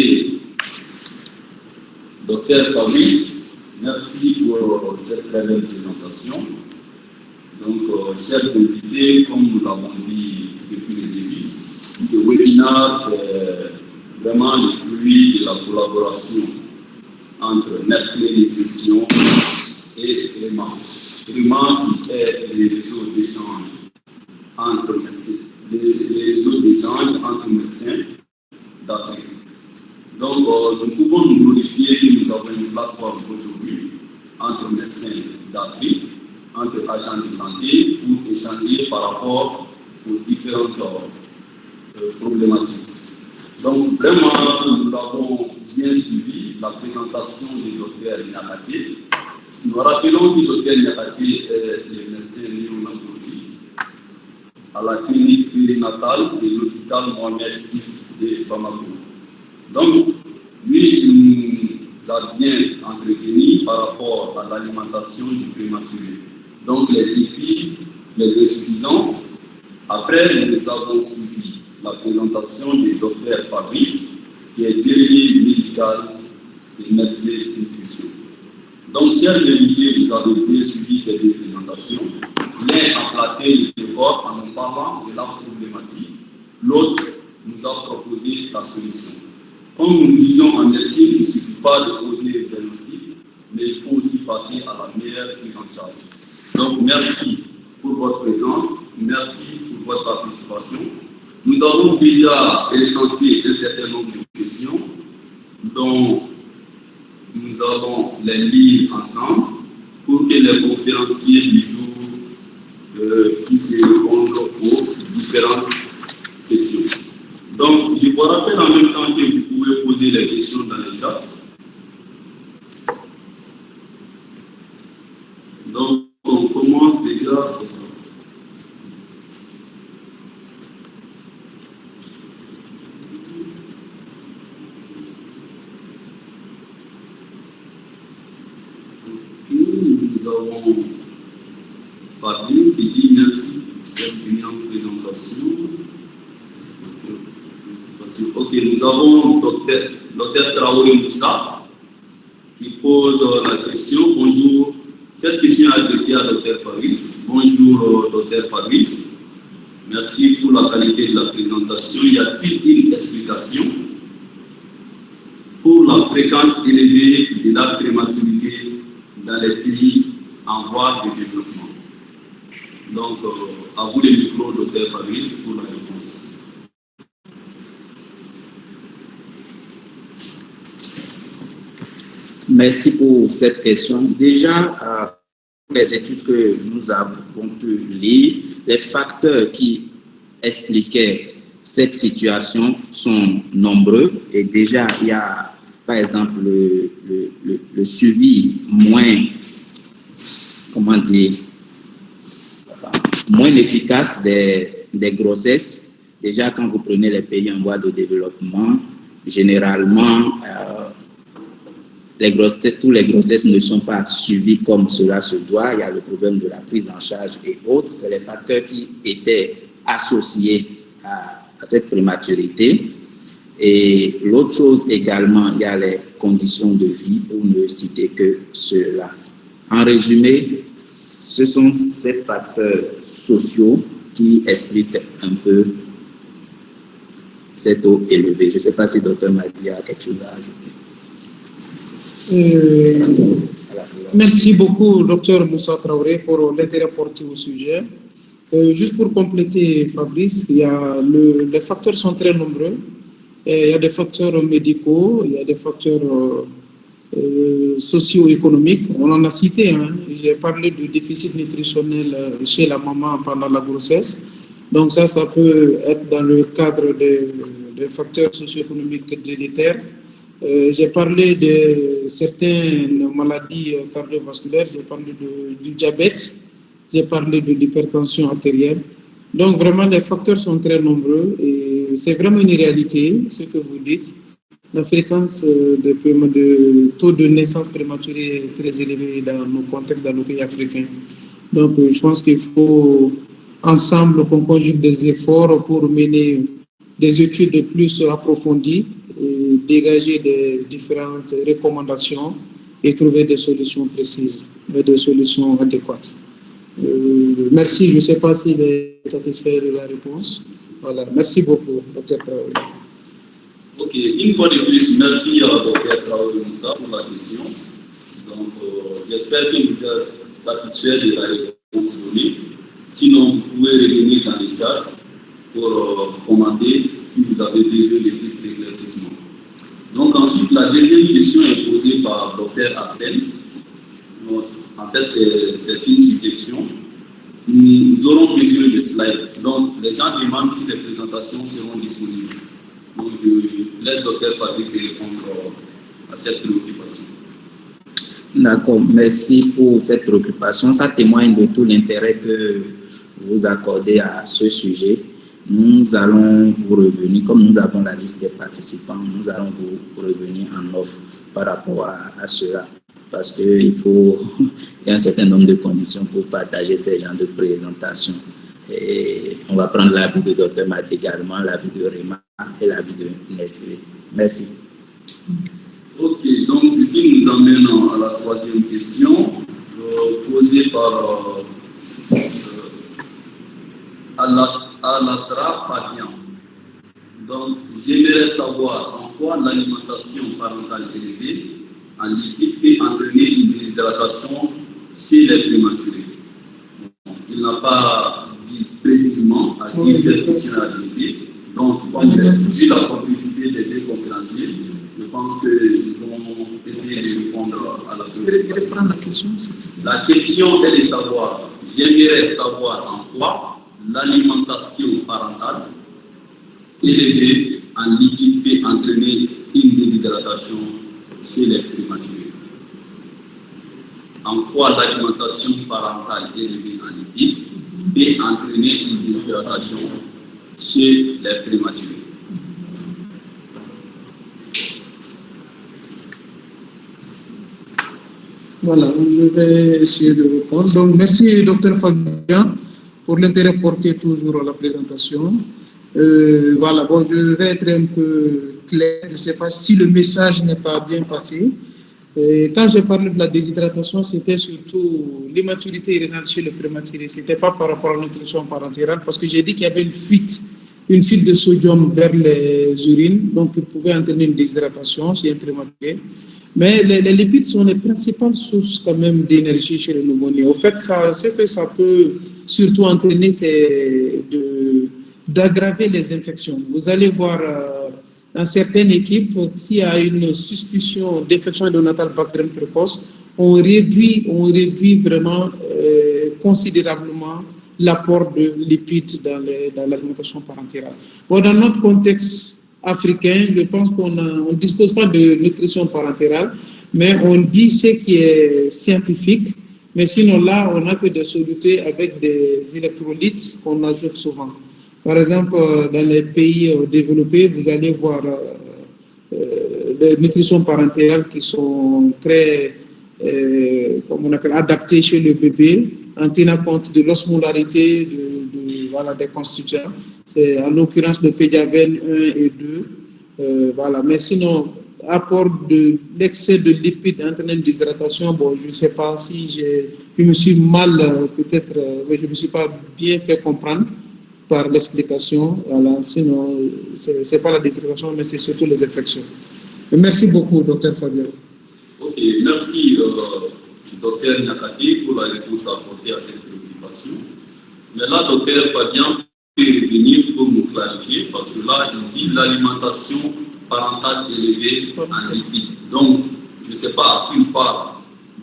[SPEAKER 3] Docteur Fabrice, merci pour cette très belle présentation. Donc, chers invités, comme nous l'avons dit depuis le début, ce webinaire, c'est vraiment le fruit de la collaboration entre Nestlé Nutrition et REMA. REMA qui est les réseaux d'échange entre médecins, les réseaux d'échange entre médecins d'Afrique. Donc, nous pouvons nous glorifier que nous avons une plateforme aujourd'hui entre médecins d'Afrique, entre agents de santé, pour échanger par rapport aux différentes problématiques. Donc, vraiment, nous avons bien suivi la présentation du docteur Niakate. Nous rappelons que le docteur Niakate est le médecin néonatologiste à la clinique périnatale de l'hôpital Mohamed VI de Bamako. Donc, lui, il nous a bien entretenu par rapport à l'alimentation du prématuré. Donc, les défis, les insuffisances. Après, nous avons suivi la présentation du docteur Fabrice, qui est délégué médical de Nestlé Nutrition. Donc, chers invités, vous avez bien suivi ces deux présentations. L'un a platé le décor en nous parlant de la problématique, l'autre nous a proposé la solution. Comme nous disons en médecine, il ne suffit pas de poser le diagnostic, mais il faut aussi passer à la meilleure prise en charge. Donc, merci pour votre présence, merci pour votre participation. Nous avons déjà recensé un certain nombre de questions dont nous allons les lire ensemble pour que les conférenciers du jour puissent répondre aux différentes questions. Donc, je vous rappelle en même temps que vous pouvez poser les questions dans le chat. Donc, on commence déjà. Nous avons Fabien qui dit merci pour cette brillante présentation. Ok, nous avons Dr Traoré Moussa qui pose la question. Bonjour. Cette question est adressée à Dr Fabrice. Bonjour Dr Fabrice. Merci pour la qualité de la présentation. Y a-t-il une explication pour la fréquence élevée de la prématurité dans les pays en voie de développement? Donc, à vous le micro, Dr Fabrice, pour la réponse.
[SPEAKER 1] Merci pour cette question. Déjà, les études que nous avons pu lire, les facteurs qui expliquaient cette situation sont nombreux. Et déjà, il y a, par exemple, le suivi moins, comment dire, moins efficace des grossesses. Déjà, quand vous prenez les pays en voie de développement, généralement, tous les grossesses ne sont pas suivies comme cela se doit. Il y a le problème de la prise en charge et autres. C'est les facteurs qui étaient associés à cette prématurité. Et l'autre chose également, il y a les conditions de vie, pour ne citer que cela. En résumé, ce sont ces facteurs sociaux qui expliquent un peu cet taux élevé. Je ne sais pas si le docteur Madi a quelque chose à ajouter.
[SPEAKER 4] Merci beaucoup, Dr Moussa Traoré, pour l'intérêt porté au sujet. Juste pour compléter, Fabrice, les facteurs sont très nombreux. Il y a des facteurs médicaux, il y a des facteurs socio-économiques. On en a cité. J'ai parlé du déficit nutritionnel chez la maman pendant la grossesse. Donc ça peut être dans le cadre des facteurs socio-économiques délétères. J'ai parlé de certaines maladies cardiovasculaires, j'ai parlé du diabète, j'ai parlé de l'hypertension artérielle. Donc vraiment, les facteurs sont très nombreux et c'est vraiment une réalité, ce que vous dites. La fréquence de taux de naissance prématurée est très élevée dans nos contextes, dans nos pays africains. Donc je pense qu'il faut ensemble qu'on conjugue des efforts pour mener des études plus approfondies, et dégager des différentes recommandations et trouver des solutions précises, des solutions adéquates. Merci, je ne sais pas s'il est satisfait de la réponse. Voilà, merci beaucoup, Dr Traoré.
[SPEAKER 3] Ok, une fois de plus, merci à Dr Traoré Moussa pour la question. Donc, j'espère que vous êtes satisfait de la réponse donnée. Sinon, vous pouvez revenir dans le chat pour commenter si vous avez besoin de plus d'éclaircissement. Donc ensuite, la deuxième question est posée par Dr Arsène. En fait, c'est une suggestion. Nous aurons besoin de slides. Donc, les gens demandent si les présentations seront disponibles. Donc, je laisse Dr Fabrice répondre à cette préoccupation.
[SPEAKER 1] D'accord, merci pour cette préoccupation. Ça témoigne de tout l'intérêt que vous accordez à ce sujet. Nous allons vous revenir, comme nous avons la liste des participants, nous allons vous revenir en offre par rapport à cela. Parce qu'il y a un certain nombre de conditions pour partager ces genres de présentations. Et on va prendre l'avis de Dr Mati également, l'avis de Réma et l'avis de Nestlé. Merci.
[SPEAKER 3] Ok, donc ceci nous amène à la troisième question posée par Al-Nasra Fadian. Donc, j'aimerais savoir en quoi l'alimentation parentale élevée en liquide peut entraîner une déshydratation chez les prématurés. Il n'a pas dit précisément à qui cette question est adressée. Donc, vu la complicité des deux conférenciers, je pense qu'ils vont essayer de répondre à la question. La question est de savoir, j'aimerais savoir en quoi l'alimentation parentale élevée en liquide peut entraîner une déshydratation chez les prématurés. En quoi l'alimentation parentale élevée en liquide peut entraîner une déshydratation chez les prématurés.
[SPEAKER 4] Voilà, je vais essayer de répondre. Donc, merci, Dr Fabien, pour l'intérêt porté toujours à la présentation. Voilà, bon, je vais être un peu clair. Je ne sais pas si le message n'est pas bien passé. Quand j'ai parlé de la déshydratation, c'était surtout l'immaturité rénale chez le prématuré. Ce n'était pas par rapport à la nutrition parentérale, parce que j'ai dit qu'il y avait une fuite de sodium vers les urines, donc il pouvait entraîner une déshydratation chez un prématuré. Mais les lipides sont les principales sources quand même d'énergie chez le nouveau-né. Au fait, ce que ça peut surtout entraîner, c'est d'aggraver les infections. Vous allez voir dans certaines équipes, s'il y a une suspicion d'infection néonatale bactérienne précoce, on réduit vraiment considérablement l'apport de lipides dans l'alimentation parentérale. Bon, dans notre contexte africain, je pense qu'on ne dispose pas de nutrition parentérale, mais on dit ce qui est scientifique. Mais sinon, là, on n'a que des solutés avec des électrolytes qu'on ajoute souvent. Par exemple, dans les pays développés, vous allez voir des nutritions parentérales qui sont très comme on appelle, adaptées chez le bébé, en tenant compte de l'osmolarité voilà, des constituants. C'est en l'occurrence le pédiaven 1 et 2. Voilà. Mais sinon, apport de l'excès de lipides entraînant une déshydratation, bon, je ne sais pas si je me suis mal, peut-être, mais je ne me suis pas bien fait comprendre par l'explication. Voilà. Sinon, ce n'est pas la déshydratation, mais c'est surtout les infections. Merci beaucoup, Dr Fabien.
[SPEAKER 3] Ok, merci, Dr Nyakate, pour la réponse apportée à cette préoccupation. Mais là, Dr Fabien peut revenir pour nous clarifier, parce que là, il dit l'alimentation parentale élevée en lipides. Donc, je ne sais pas s'il parle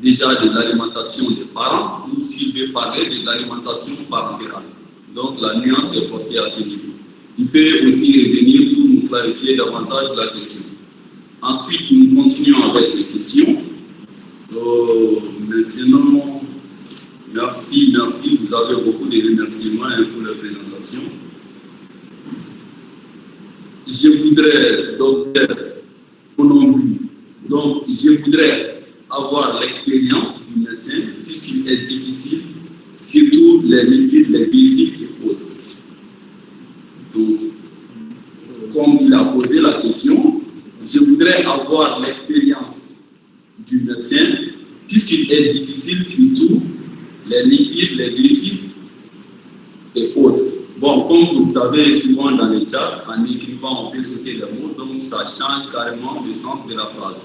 [SPEAKER 3] déjà de l'alimentation des parents ou s'il veut parler de l'alimentation parentale. Donc, la nuance est portée à ce niveau. Il peut aussi revenir pour nous clarifier davantage la question. Ensuite, nous continuons avec les questions. Maintenant, merci, vous avez beaucoup de remerciements pour la présentation. Je voudrais, docteur Onombu, donc je voudrais avoir l'expérience du médecin, puisqu'il est difficile, surtout les lipides, les glycides et autres. Donc, comme il a posé la question, je voudrais avoir l'expérience du médecin, puisqu'il est difficile, surtout les lipides, les glycides et autres. Bon, comme vous le savez, souvent dans les chats, en écrivant, on peut sauter les mots, donc ça change carrément le sens de la phrase.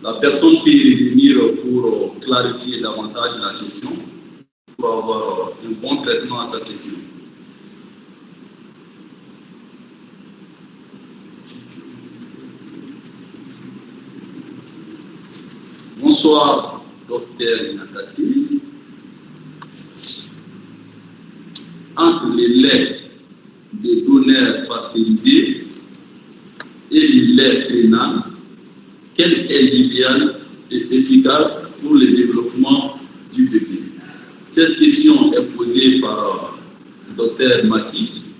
[SPEAKER 3] La personne peut revenir pour clarifier davantage la question, pour avoir un bon traitement à sa question. Bonsoir, Dr Nyakate. Entre les laits des donneurs pasteurisés et les laits rénaux, quel est l'idéal et efficace pour le développement du bébé? Cette question est posée par Dr Mathis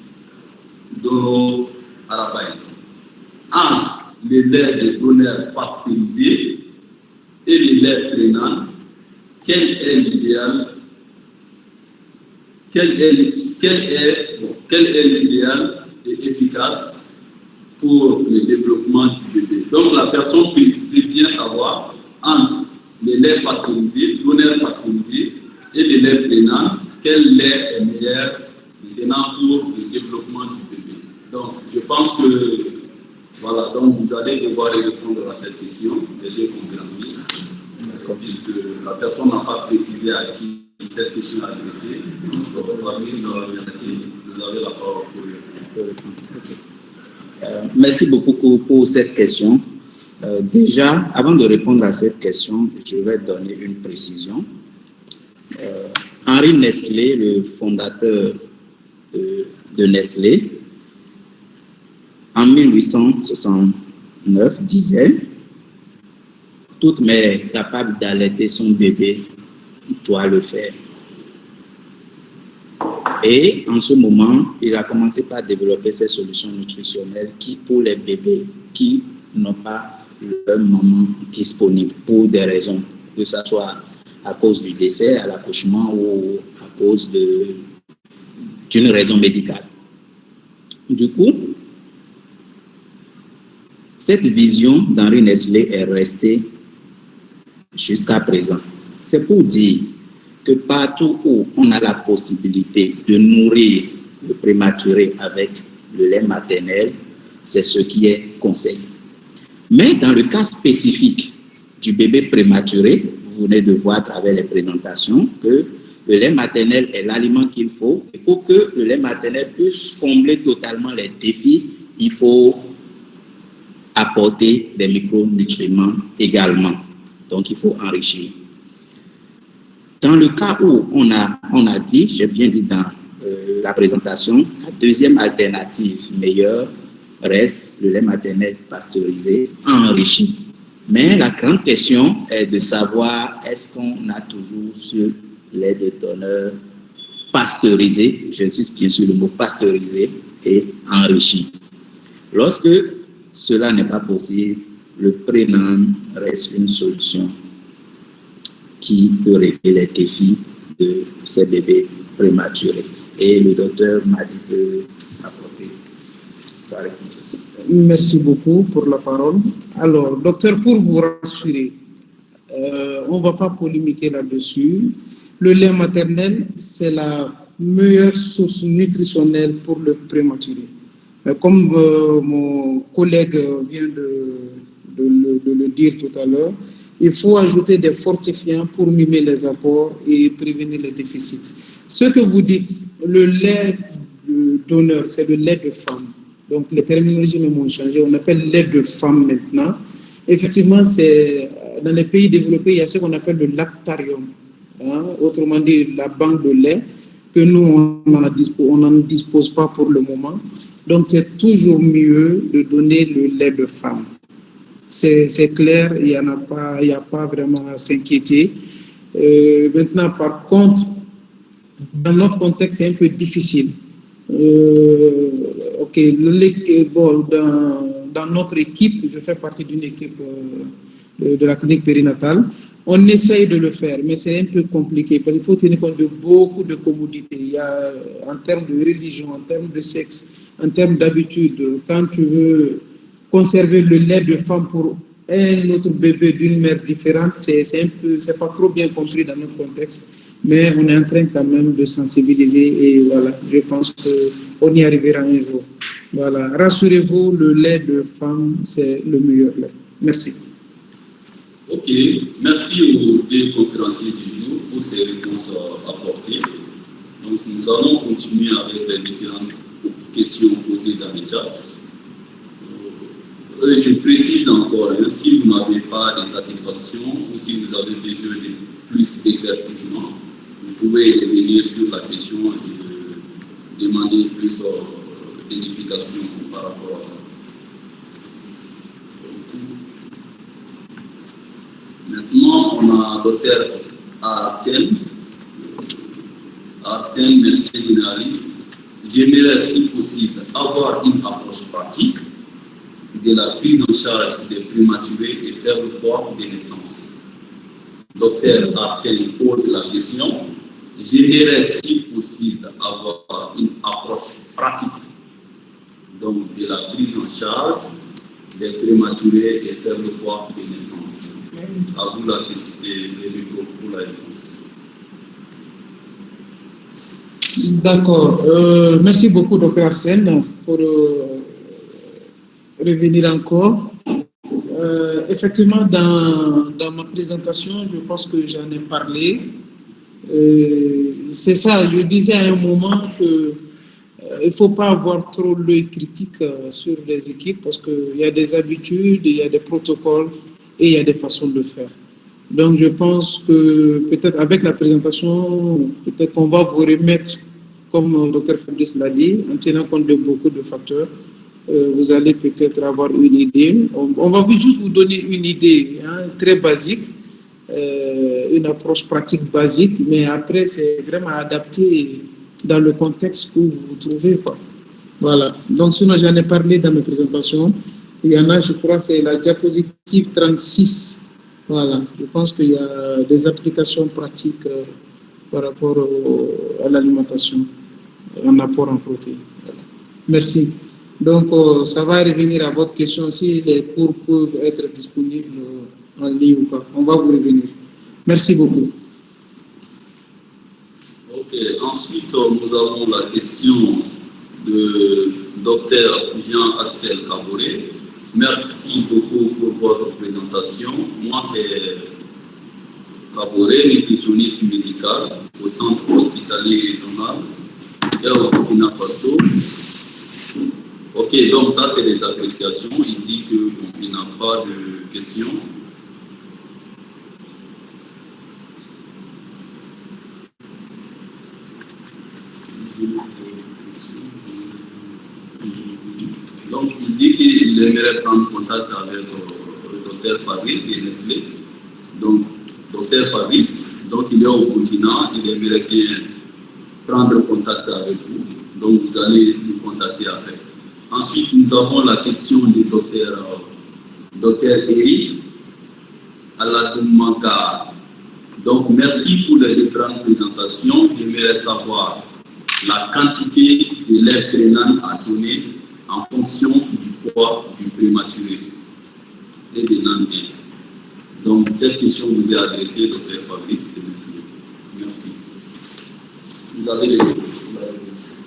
[SPEAKER 3] Doro Arabaye. Entre les laits des donneurs pasteurisés et les laits rénaux, quel est l'idéal? Quel est l'idéal et efficace pour le développement du bébé? Donc la personne peut bien savoir entre les laits pasteurisés, donneurs pasteurisés et les laits rénaux, quel lait est meilleur maintenant pour le développement du bébé. Donc je pense que voilà, donc vous allez devoir répondre à cette question, les deux compréhensibles. Puisque la personne n'a pas précisé à qui cette question est adressée. Donc, Fabrice, vous avez la parole pour répondre.
[SPEAKER 1] Merci beaucoup pour cette question. Déjà, avant de répondre à cette question, je vais donner une précision. Henri Nestlé, le fondateur de Nestlé, en 1869, disait: toute mère capable d'allaiter son bébé doit le faire. Et en ce moment, il a commencé par développer ces solutions nutritionnelles qui, pour les bébés qui n'ont pas leur maman disponible pour des raisons, que ce soit à cause du décès, à l'accouchement ou à cause d'une raison médicale. Du coup, cette vision d'Henri Nestlé est restée jusqu'à présent. C'est pour dire que partout où on a la possibilité de nourrir le prématuré avec le lait maternel, c'est ce qui est conseillé. Mais dans le cas spécifique du bébé prématuré, vous venez de voir à travers les présentations que le lait maternel est l'aliment qu'il faut. Et pour que le lait maternel puisse combler totalement les défis, il faut apporter des micronutriments également. Donc, il faut enrichir. Dans le cas où on a dit, j'ai bien dit dans la présentation, la deuxième alternative meilleure reste le lait maternel pasteurisé enrichi. Mais la grande question est de savoir est-ce qu'on a toujours ce lait de donneur pasteurisé, j'insiste bien sur le mot pasteurisé et enrichi. Lorsque cela n'est pas possible, le prénom reste une solution qui peut régler les défis de ces bébés prématurés. Et le docteur m'a dit de apporter sa réponse.
[SPEAKER 4] Merci beaucoup pour la parole. Alors, docteur, pour vous rassurer, on ne va pas polémiquer là-dessus. Le lait maternel, c'est la meilleure source nutritionnelle pour le prématuré. Comme mon collègue vient de le dire tout à l'heure, il faut ajouter des fortifiants pour mimer les apports et prévenir les déficits. Ce que vous dites, le lait donneur, c'est le lait de femme. Donc, les terminologies même ont changé. On appelle lait de femme maintenant. Effectivement, c'est dans les pays développés, il y a ce qu'on appelle le lactarium. Autrement dit, la banque de lait que nous, on n'en dispose pas pour le moment. Donc, c'est toujours mieux de donner le lait de femme. C'est clair, il n'y a pas vraiment à s'inquiéter. Maintenant, par contre, dans notre contexte, c'est un peu difficile. Bon, dans notre équipe, je fais partie d'une équipe de la clinique périnatale, on essaye de le faire, mais c'est un peu compliqué parce qu'il faut tenir compte de beaucoup de commodités. Il y a, en termes de religion, en termes de sexe, en termes d'habitude, quand tu veux conserver le lait de femme pour un autre bébé d'une mère différente, c'est pas trop bien compris dans notre contexte. Mais on est en train quand même de sensibiliser et voilà, je pense qu'on y arrivera un jour. Voilà, rassurez-vous, le lait de femme, c'est le meilleur lait. Merci.
[SPEAKER 3] Ok, merci aux deux conférenciers du jour pour ces réponses apportées. Donc, nous allons continuer avec les différentes questions posées dans le chat. Je précise encore, si vous n'avez pas de satisfaction ou si vous avez besoin de plus d'éclaircissement, vous pouvez revenir sur la question et demander plus d'édification par rapport à ça. Maintenant, on a Dr Arsène. Arsène, médecin généraliste. J'aimerais, si possible, avoir une approche pratique de la prise en charge des prématurés et faire le poids de naissance. Dr Arsène pose la question. J'aimerais, si possible, avoir une approche pratique donc de la prise en charge des prématurés et faire le poids de naissance. À vous la question, le micro pour la réponse.
[SPEAKER 4] D'accord. Merci beaucoup, Dr Arsène, pour revenir encore. Effectivement, dans ma présentation, je pense que j'en ai parlé. C'est ça, je disais à un moment que il ne faut pas avoir trop l'œil critique sur les équipes parce qu'il y a des habitudes, il y a des protocoles et il y a des façons de faire. Donc, je pense que peut-être avec la présentation, peut-être qu'on va vous remettre, comme le Dr Fabrice l'a dit, en tenant compte de beaucoup de facteurs. Vous allez peut-être avoir une idée. On va juste vous donner une idée très basique, une approche pratique basique, mais après, c'est vraiment adapté dans le contexte où vous vous trouvez. Voilà. Donc, sinon, j'en ai parlé dans mes présentations. Il y en a, je crois, c'est la diapositive 36 Voilà, je pense qu'il y a des applications pratiques par rapport à l'alimentation, en apport en protéines. Voilà. Merci. Donc, ça va revenir à votre question si les cours peuvent être disponibles en ligne ou pas. On va vous revenir. Merci beaucoup.
[SPEAKER 3] Ok, ensuite, nous avons la question de Dr Jean-Axel Kaboré. Merci beaucoup pour votre présentation. Moi, c'est Kaboré, nutritionniste médical au centre hospitalier régional et au Burkina Faso. Ok, donc ça, c'est des appréciations. Il dit qu'il n'a pas de questions. Donc, il dit qu'il aimerait prendre contact avec le docteur Fabrice de Nestlé. Donc, docteur Fabrice, donc il est au Burkina, il aimerait bien prendre contact avec vous. Donc, vous allez nous contacter après. Ensuite, nous avons la question du docteur Eric Aladoumaka. Donc, merci pour les différentes présentations. J'aimerais savoir la quantité de lait prénal à donner en fonction du poids du prématuré et des nanés. Donc, cette question vous est adressée, Dr Fabrice. Merci. Vous avez les réponses.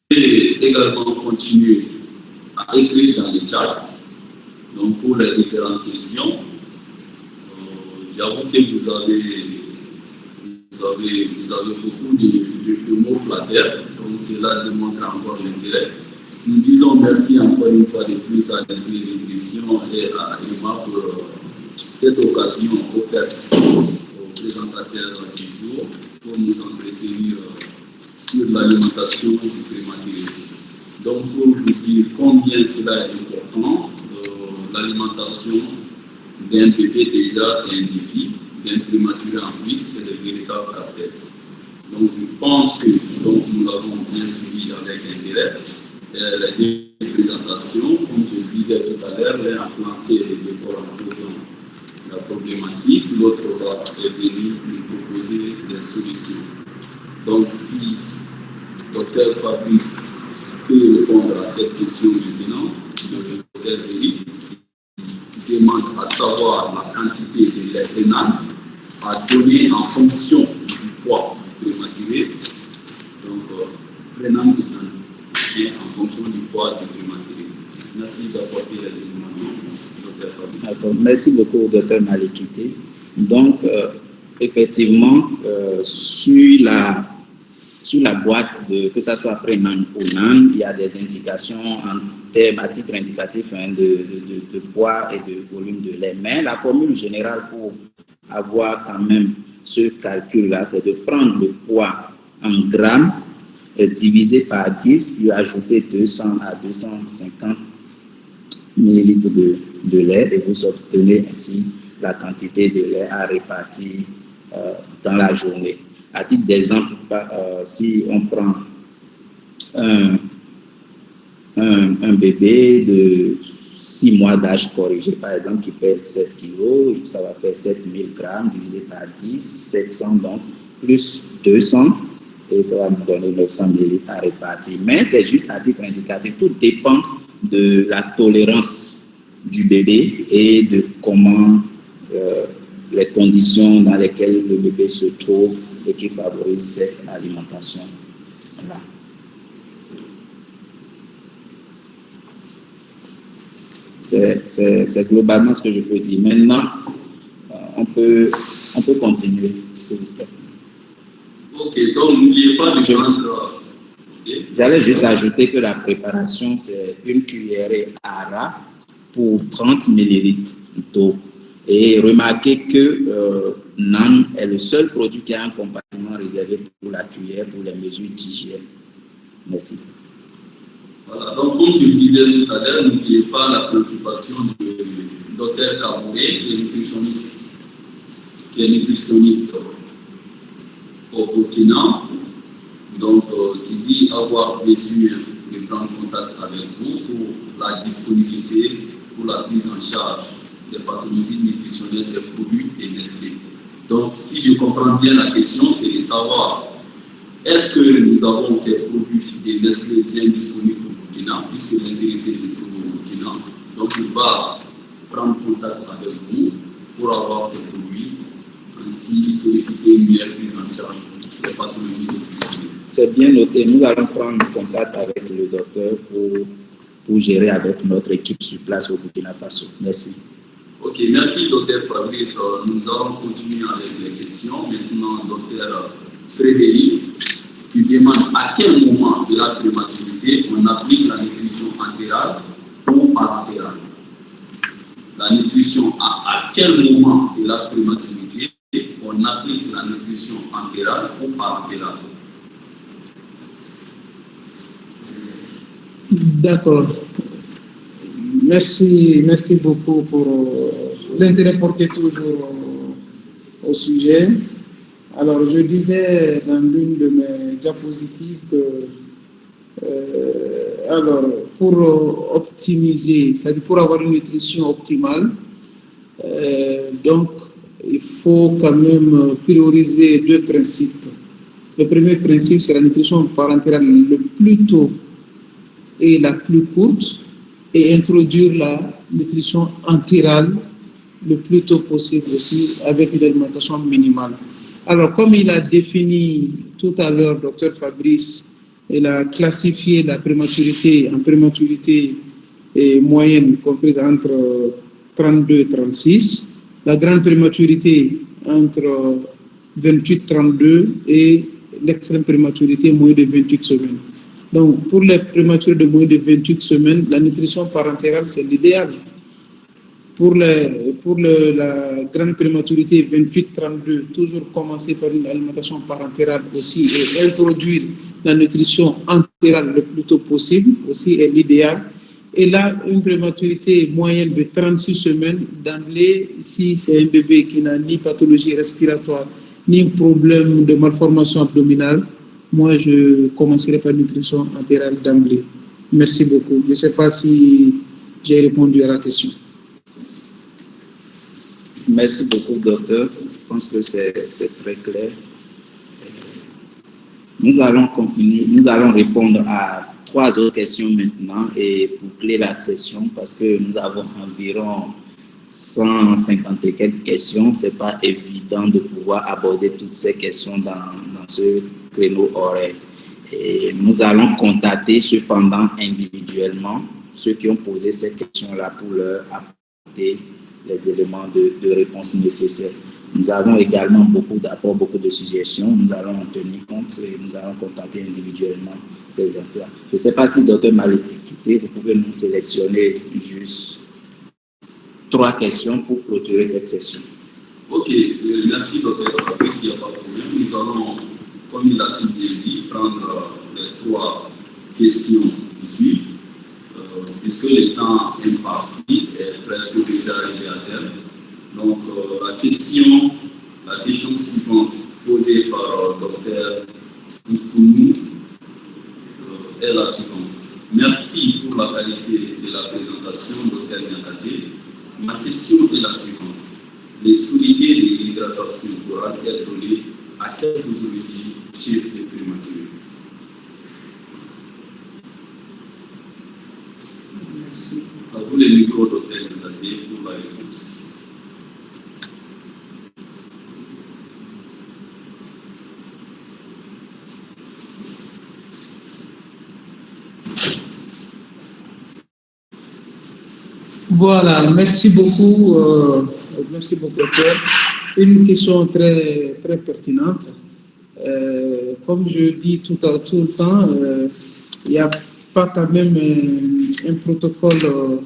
[SPEAKER 3] Et également continuer à écrire dans les chats, donc pour les différentes questions. J'avoue que vous avez beaucoup de mots flatteurs, donc cela démontre encore l'intérêt. Nous disons merci encore une fois de plus à Nestlé Nutrition et à Emma pour cette occasion offerte aux présentateurs du jour pour nous entretenir sur l'alimentation du prématuré. Donc, pour vous dire combien cela est important, l'alimentation d'un bébé, déjà, c'est un défi, d'un prématuré en plus, c'est de véritable casse-tête. Donc, je pense que nous l'avons bien suivi avec intérêt. Les deux présentations, comme je le disais tout à l'heure, l'un a planté les décors en posant la problématique, l'autre va venir nous proposer des solutions. Donc, si Dr Fabrice peut répondre à cette question maintenant, le Dr Eric demande à savoir la quantité de lait rénal à donner en fonction du poids prématuré. Donc, rénal et en fonction du poids du prématuré. Merci d'apporter les éléments de réponse, Dr Fabrice.
[SPEAKER 1] Merci beaucoup, Dr Malikité. Donc, effectivement, sur la boîte, que ce soit prénan ou nan, il y a des indications en termes à titre indicatif de poids et de volume de lait. Mais la formule générale pour avoir quand même ce calcul-là, c'est de prendre le poids en grammes divisé par 10, puis ajouter 200 à 250 millilitres de lait et vous obtenez ainsi la quantité de lait à répartir dans la journée. À titre d'exemple, si on prend un bébé de 6 mois d'âge corrigé, par exemple, qui pèse 7 kg, ça va faire 7000 grammes divisé par 10, 700 donc, plus 200, et ça va nous donner 900 ml à répartir. Mais c'est juste à titre indicatif, tout dépend de la tolérance du bébé et de comment les conditions dans lesquelles le bébé se trouve et qui favorisent cette alimentation. Voilà. C'est globalement ce que je peux dire. Maintenant, on peut continuer, s'il vous plaît.
[SPEAKER 3] Ok, donc n'oubliez pas de prendre.
[SPEAKER 1] J'allais juste ajouter que la préparation, c'est une cuillerée à ras pour 30 ml d'eau. Et remarquez que NAN est le seul produit qui a un compartiment réservé pour la cuillère pour les mesures d'hygiène. Merci.
[SPEAKER 3] Voilà, donc comme je le disais tout à l'heure, n'oubliez pas la préoccupation du Dr Kaboré, qui est nutritionniste au Burkina. donc qui dit avoir besoin de prendre contact avec vous pour la disponibilité, pour la prise en charge des pathologies nutritionnelles des produits et Nestlé. Donc, si je comprends bien la question, c'est de savoir est-ce que nous avons ces produits de Nestlé bien disponibles au Burkina, puisque l'intéressé se trouve au Burkina. Donc, il va prendre contact avec vous pour avoir ces produits, ainsi solliciter une meilleure prise en charge des pathologies nutritionnelles.
[SPEAKER 1] C'est bien noté. Nous allons prendre contact avec le docteur pour gérer avec notre équipe sur place au Burkina Faso. Merci.
[SPEAKER 3] Ok, merci docteur Fabrice. Nous allons continuer avec les questions. Maintenant, docteur Frédéric, qui demande à quel moment de la prématurité on applique la nutrition entérale ou parentérale. La nutrition, à quel moment de la prématurité on applique la nutrition entérale ou parentérale?
[SPEAKER 4] D'accord. Merci beaucoup pour l'intérêt porté toujours au sujet. Alors, je disais dans l'une de mes diapositives que, pour optimiser, c'est-à-dire pour avoir une nutrition optimale, donc, il faut quand même prioriser deux principes. Le premier principe, c'est la nutrition parentérale le plus tôt et la plus courte, et introduire la nutrition entérale le plus tôt possible aussi, avec une alimentation minimale. Alors, comme il a défini tout à l'heure, Dr Fabrice, il a classifié la prématurité en prématurité moyenne comprise entre 32 et 36, la grande prématurité entre 28-32 et l'extrême prématurité moins de 28 semaines. Donc, pour les prématurés de moins de 28 semaines, la nutrition parentérale, c'est l'idéal. Pour la grande prématurité 28-32, toujours commencer par une alimentation parentérale aussi et introduire la nutrition entérale le plus tôt possible aussi est l'idéal. Et là, une prématurité moyenne de 36 semaines, d'emblée, si c'est un bébé qui n'a ni pathologie respiratoire, ni problème de malformation abdominale, moi, je commencerai par nutrition entérale d'emblée. Merci beaucoup. Je ne sais pas si j'ai répondu à la question.
[SPEAKER 1] Merci beaucoup, docteur. Je pense que c'est très clair. Nous allons continuer. Nous allons répondre à 3 autres questions maintenant et boucler la session parce que nous avons environ 150 et quelques questions. Ce n'est pas évident de pouvoir aborder toutes ces questions dans ce créneau horaire. Et nous allons contacter cependant individuellement ceux qui ont posé ces questions-là pour leur apporter les éléments de réponse nécessaires. Nous avons également beaucoup d'apports, beaucoup de suggestions. Nous allons en tenir compte et nous allons contacter individuellement ces gens-là. Je ne sais pas si, docteur Malétikité, vous pouvez nous sélectionner juste 3 questions pour clôturer cette session.
[SPEAKER 3] Ok, merci docteur Fabrice, il n'y a pas de problème. Nous allons, comme il a si bien dit, prendre les 3 questions qui suivent, puisque le temps imparti est presque déjà arrivé à terme. Donc, la question suivante posée par docteur Nkounou est la suivante. Merci pour la qualité de la présentation, docteur Niakate. Ma question est la suivante. Les souliers de l'hydratation pourra être donnés à quelle posologie chez les prématurés?
[SPEAKER 4] Merci.
[SPEAKER 3] À vous les micros, docteur Niakate, pour la réponse.
[SPEAKER 4] Voilà, merci beaucoup, docteur. Une question très, très pertinente. Comme je dis tout le temps, il n'y a pas quand même un protocole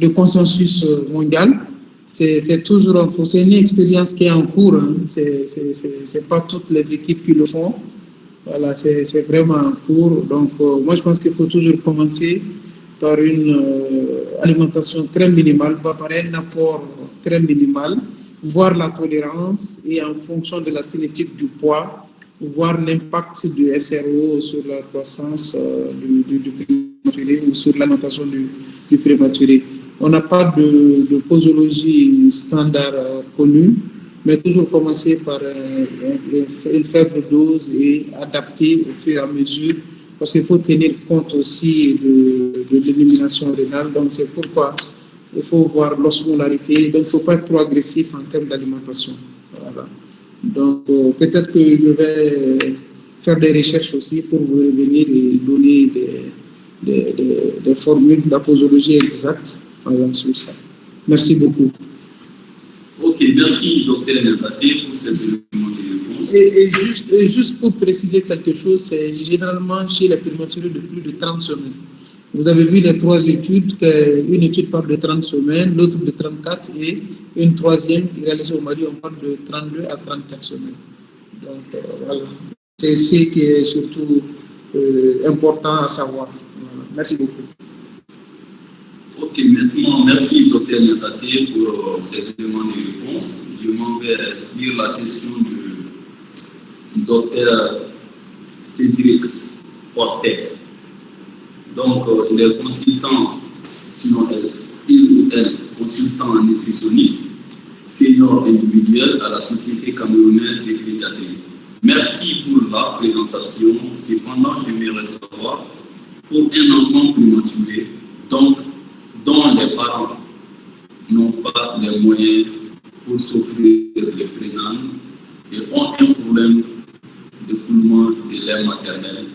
[SPEAKER 4] de consensus mondial. C'est toujours en cours. C'est une expérience qui est en cours. Hein. C'est pas toutes les équipes qui le font. Voilà, c'est vraiment en cours. Donc, moi, je pense qu'il faut toujours commencer par une alimentation très minimale, par un apport très minimal, voir la tolérance et en fonction de la cinétique du poids, voir l'impact du SRO sur la croissance du prématuré ou sur la notation du prématuré. On n'a pas de posologie standard connue, mais toujours commencer par une faible dose et adapter au fur et à mesure, parce qu'il faut tenir compte aussi de l'élimination rénale. Donc c'est pourquoi il faut voir l'osmolarité. Donc il ne faut pas être trop agressif en termes d'alimentation. Voilà. Donc peut-être que je vais faire des recherches aussi pour vous revenir et donner des formules de la posologie exacte sur ça. Merci beaucoup.
[SPEAKER 3] Ok, merci Dr Niakate pour ces éléments de réponse.
[SPEAKER 4] Et juste pour préciser quelque chose, c'est généralement chez les prématurés de plus de 30 semaines. Vous avez vu les 3 études, une étude parle de 30 semaines, l'autre de 34 et une troisième réalisée au Mali, on parle de 32 à 34 semaines. Donc voilà, c'est ce qui est surtout important à savoir. Voilà. Merci beaucoup.
[SPEAKER 3] Ok, maintenant, merci Dr Niakate pour ces éléments de réponse. Je m'en vais lire la question du Dr Cédric Portet. Donc, il est consultant, sinon il ou elle, consultant en nutritionniste, senior individuel à la Société camerounaise des pédiatries. Merci pour la présentation. Cependant, j'aimerais savoir, pour un enfant prématuré, donc dont les parents n'ont pas les moyens pour s'offrir les prénanes et ont un problème de coulement de lait maternel,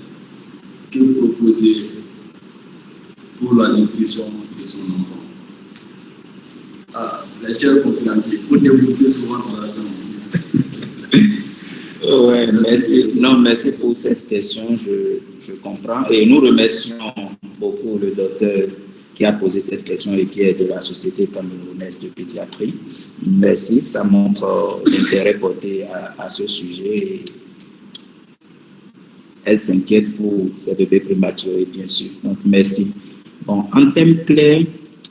[SPEAKER 3] que proposer pour la nutrition de son enfant? Les chers conférenciers, il faut débourser souvent ton argent ici.
[SPEAKER 1] Ouais, merci pour cette question, je comprends. Et nous remercions beaucoup le docteur qui a posé cette question et qui est de la Société camerounaise de pédiatrie. Merci, ça montre l'intérêt porté à ce sujet. Elle s'inquiète pour ses bébés prématurés, bien sûr. Donc, merci. Bon, en termes clairs,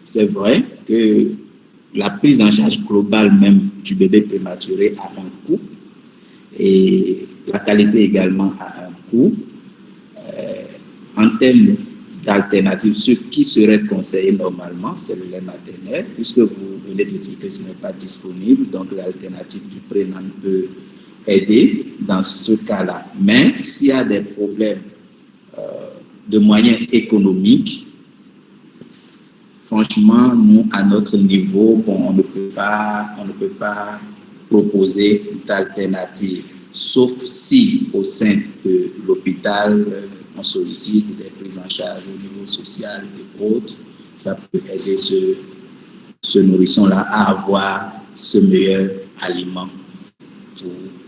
[SPEAKER 1] c'est vrai que la prise en charge globale même du bébé prématuré a un coût et la qualité également a un coût. En termes d'alternatives, ce qui serait conseillé normalement, c'est le lait maternel, puisque vous venez de dire que ce n'est pas disponible, donc l'alternative du prénan peut aider dans ce cas-là. Mais s'il y a des problèmes de moyens économiques, franchement, nous, à notre niveau, bon, on ne peut pas proposer d'alternative, sauf si au sein de l'hôpital, on sollicite des prises en charge au niveau social et autres. Ça peut aider ce nourrisson-là à avoir ce meilleur aliment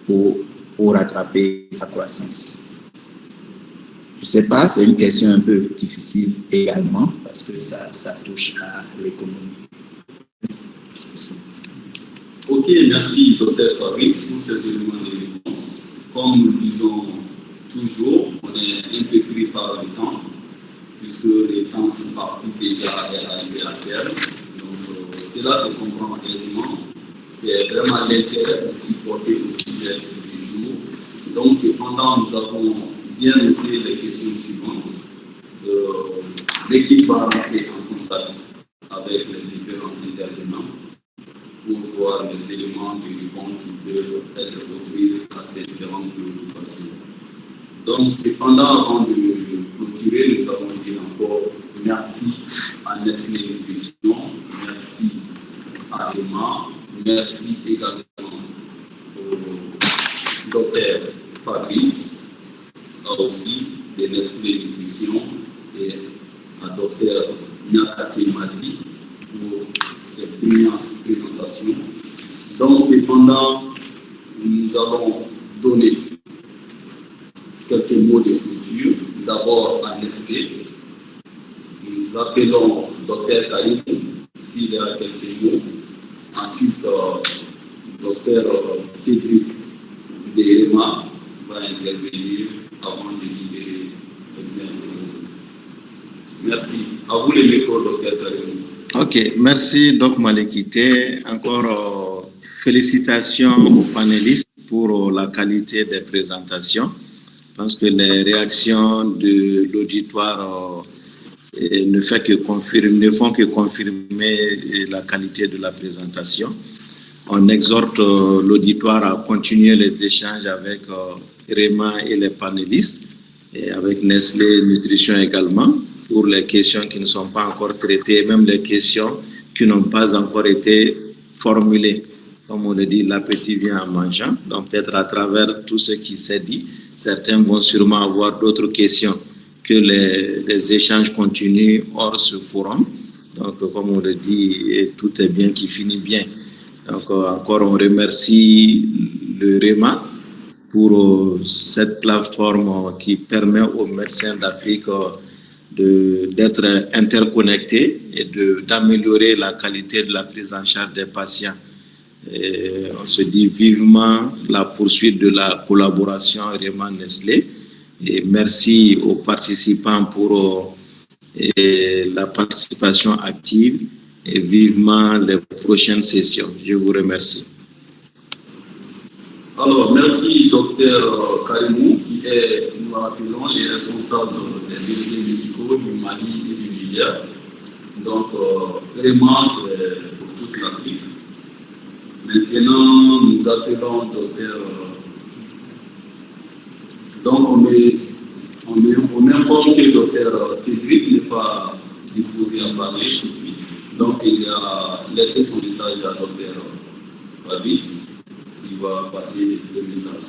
[SPEAKER 1] pour rattraper sa croissance. Je ne sais pas, c'est une question un peu difficile également parce que ça touche à l'économie.
[SPEAKER 3] Ok, merci Dr Fabrice pour ces éléments de réponse. Comme nous disons toujours, on est un peu pris par le temps, puisque le temps est parti déjà est arrivé à terme. Donc cela se comprend aisément. C'est vraiment l'intérêt aussi porté au sujet du jour. Donc cependant, nous avons bien noté les questions suivantes. L'équipe va rentrer en contact avec les différents intervenants pour voir les éléments de réponse qui peuvent être offerts à ces différentes préoccupations. Donc, cependant, avant de clôturer, nous allons dire encore merci à Nestlé Nutrition, merci à Emma, merci également au docteur Fabrice, aussi de Nestlé Nutrition et à docteur Niakate Madi pour ces brillantes présentations. Donc, cependant, nous allons donner quelques mots de clôture. D'abord à Nestlé. Nous appelons Dr Karim s'il y a quelques mots. Ensuite, Dr Cédric Déma va intervenir avant de libérer l'examen. Merci. À vous les micros, Dr Karim.
[SPEAKER 2] Ok, merci Doc Malekité. Encore félicitations aux panélistes pour la qualité des présentations. Je pense que les réactions de l'auditoire ne font que confirmer la qualité de la présentation. On exhorte l'auditoire à continuer les échanges avec REMA et les panélistes, et avec Nestlé Nutrition également, pour les questions qui ne sont pas encore traitées, même les questions qui n'ont pas encore été formulées. Comme on le dit, l'appétit vient en mangeant. Donc peut-être à travers tout ce qui s'est dit, certains vont sûrement avoir d'autres questions, que les échanges continuent hors ce forum. Donc comme on le dit, tout est bien qui finit bien. Donc encore on remercie le REMA pour cette plateforme qui permet aux médecins d'Afrique d'être interconnectés et d'améliorer la qualité de la prise en charge des patients. Et on se dit vivement la poursuite de la collaboration REMA-Nestlé. Et merci aux participants pour la participation active et vivement les prochaines sessions. Je vous remercie.
[SPEAKER 3] Alors, merci Dr Karimou, qui est, nous rappelons, les responsables des délégués médicaux du Mali et du Niger. Donc, vraiment, c'est pour toute l'Afrique. Maintenant, nous appelons Dr. Donc, on informe que Dr Cédric n'est pas disposé à parler tout de suite. Donc, il a laissé son message à Dr Fabrice, qui va passer le message.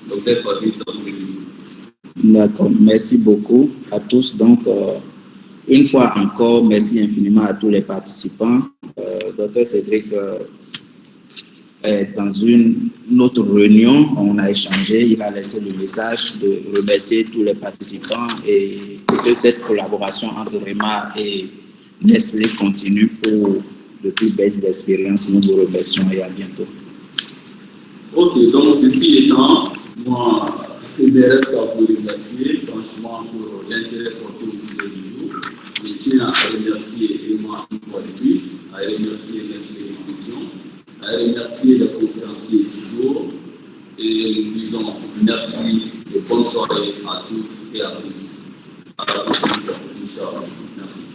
[SPEAKER 3] Dr Fabrice, à vous.
[SPEAKER 1] D'accord, merci beaucoup à tous. Donc, une fois encore, merci infiniment à tous les participants. Dr Cédric est dans une autre réunion, on a échangé, il a laissé le message de remercier tous les participants et que cette collaboration entre REMA et Nestlé continue pour de plus belles expériences. Nous vous remercions et à bientôt.
[SPEAKER 3] Ok, donc ceci étant, moi, il me reste à vous remercier, franchement, pour l'intérêt porté au sujet du jour. Je tiens à remercier REMA une fois de plus, à remercier Nestlé Nutrition, à remercier les conférenciers du jour, et nous disons merci et bonne soirée à toutes et à tous. À la prochaine fois, Inch'Allah. Merci.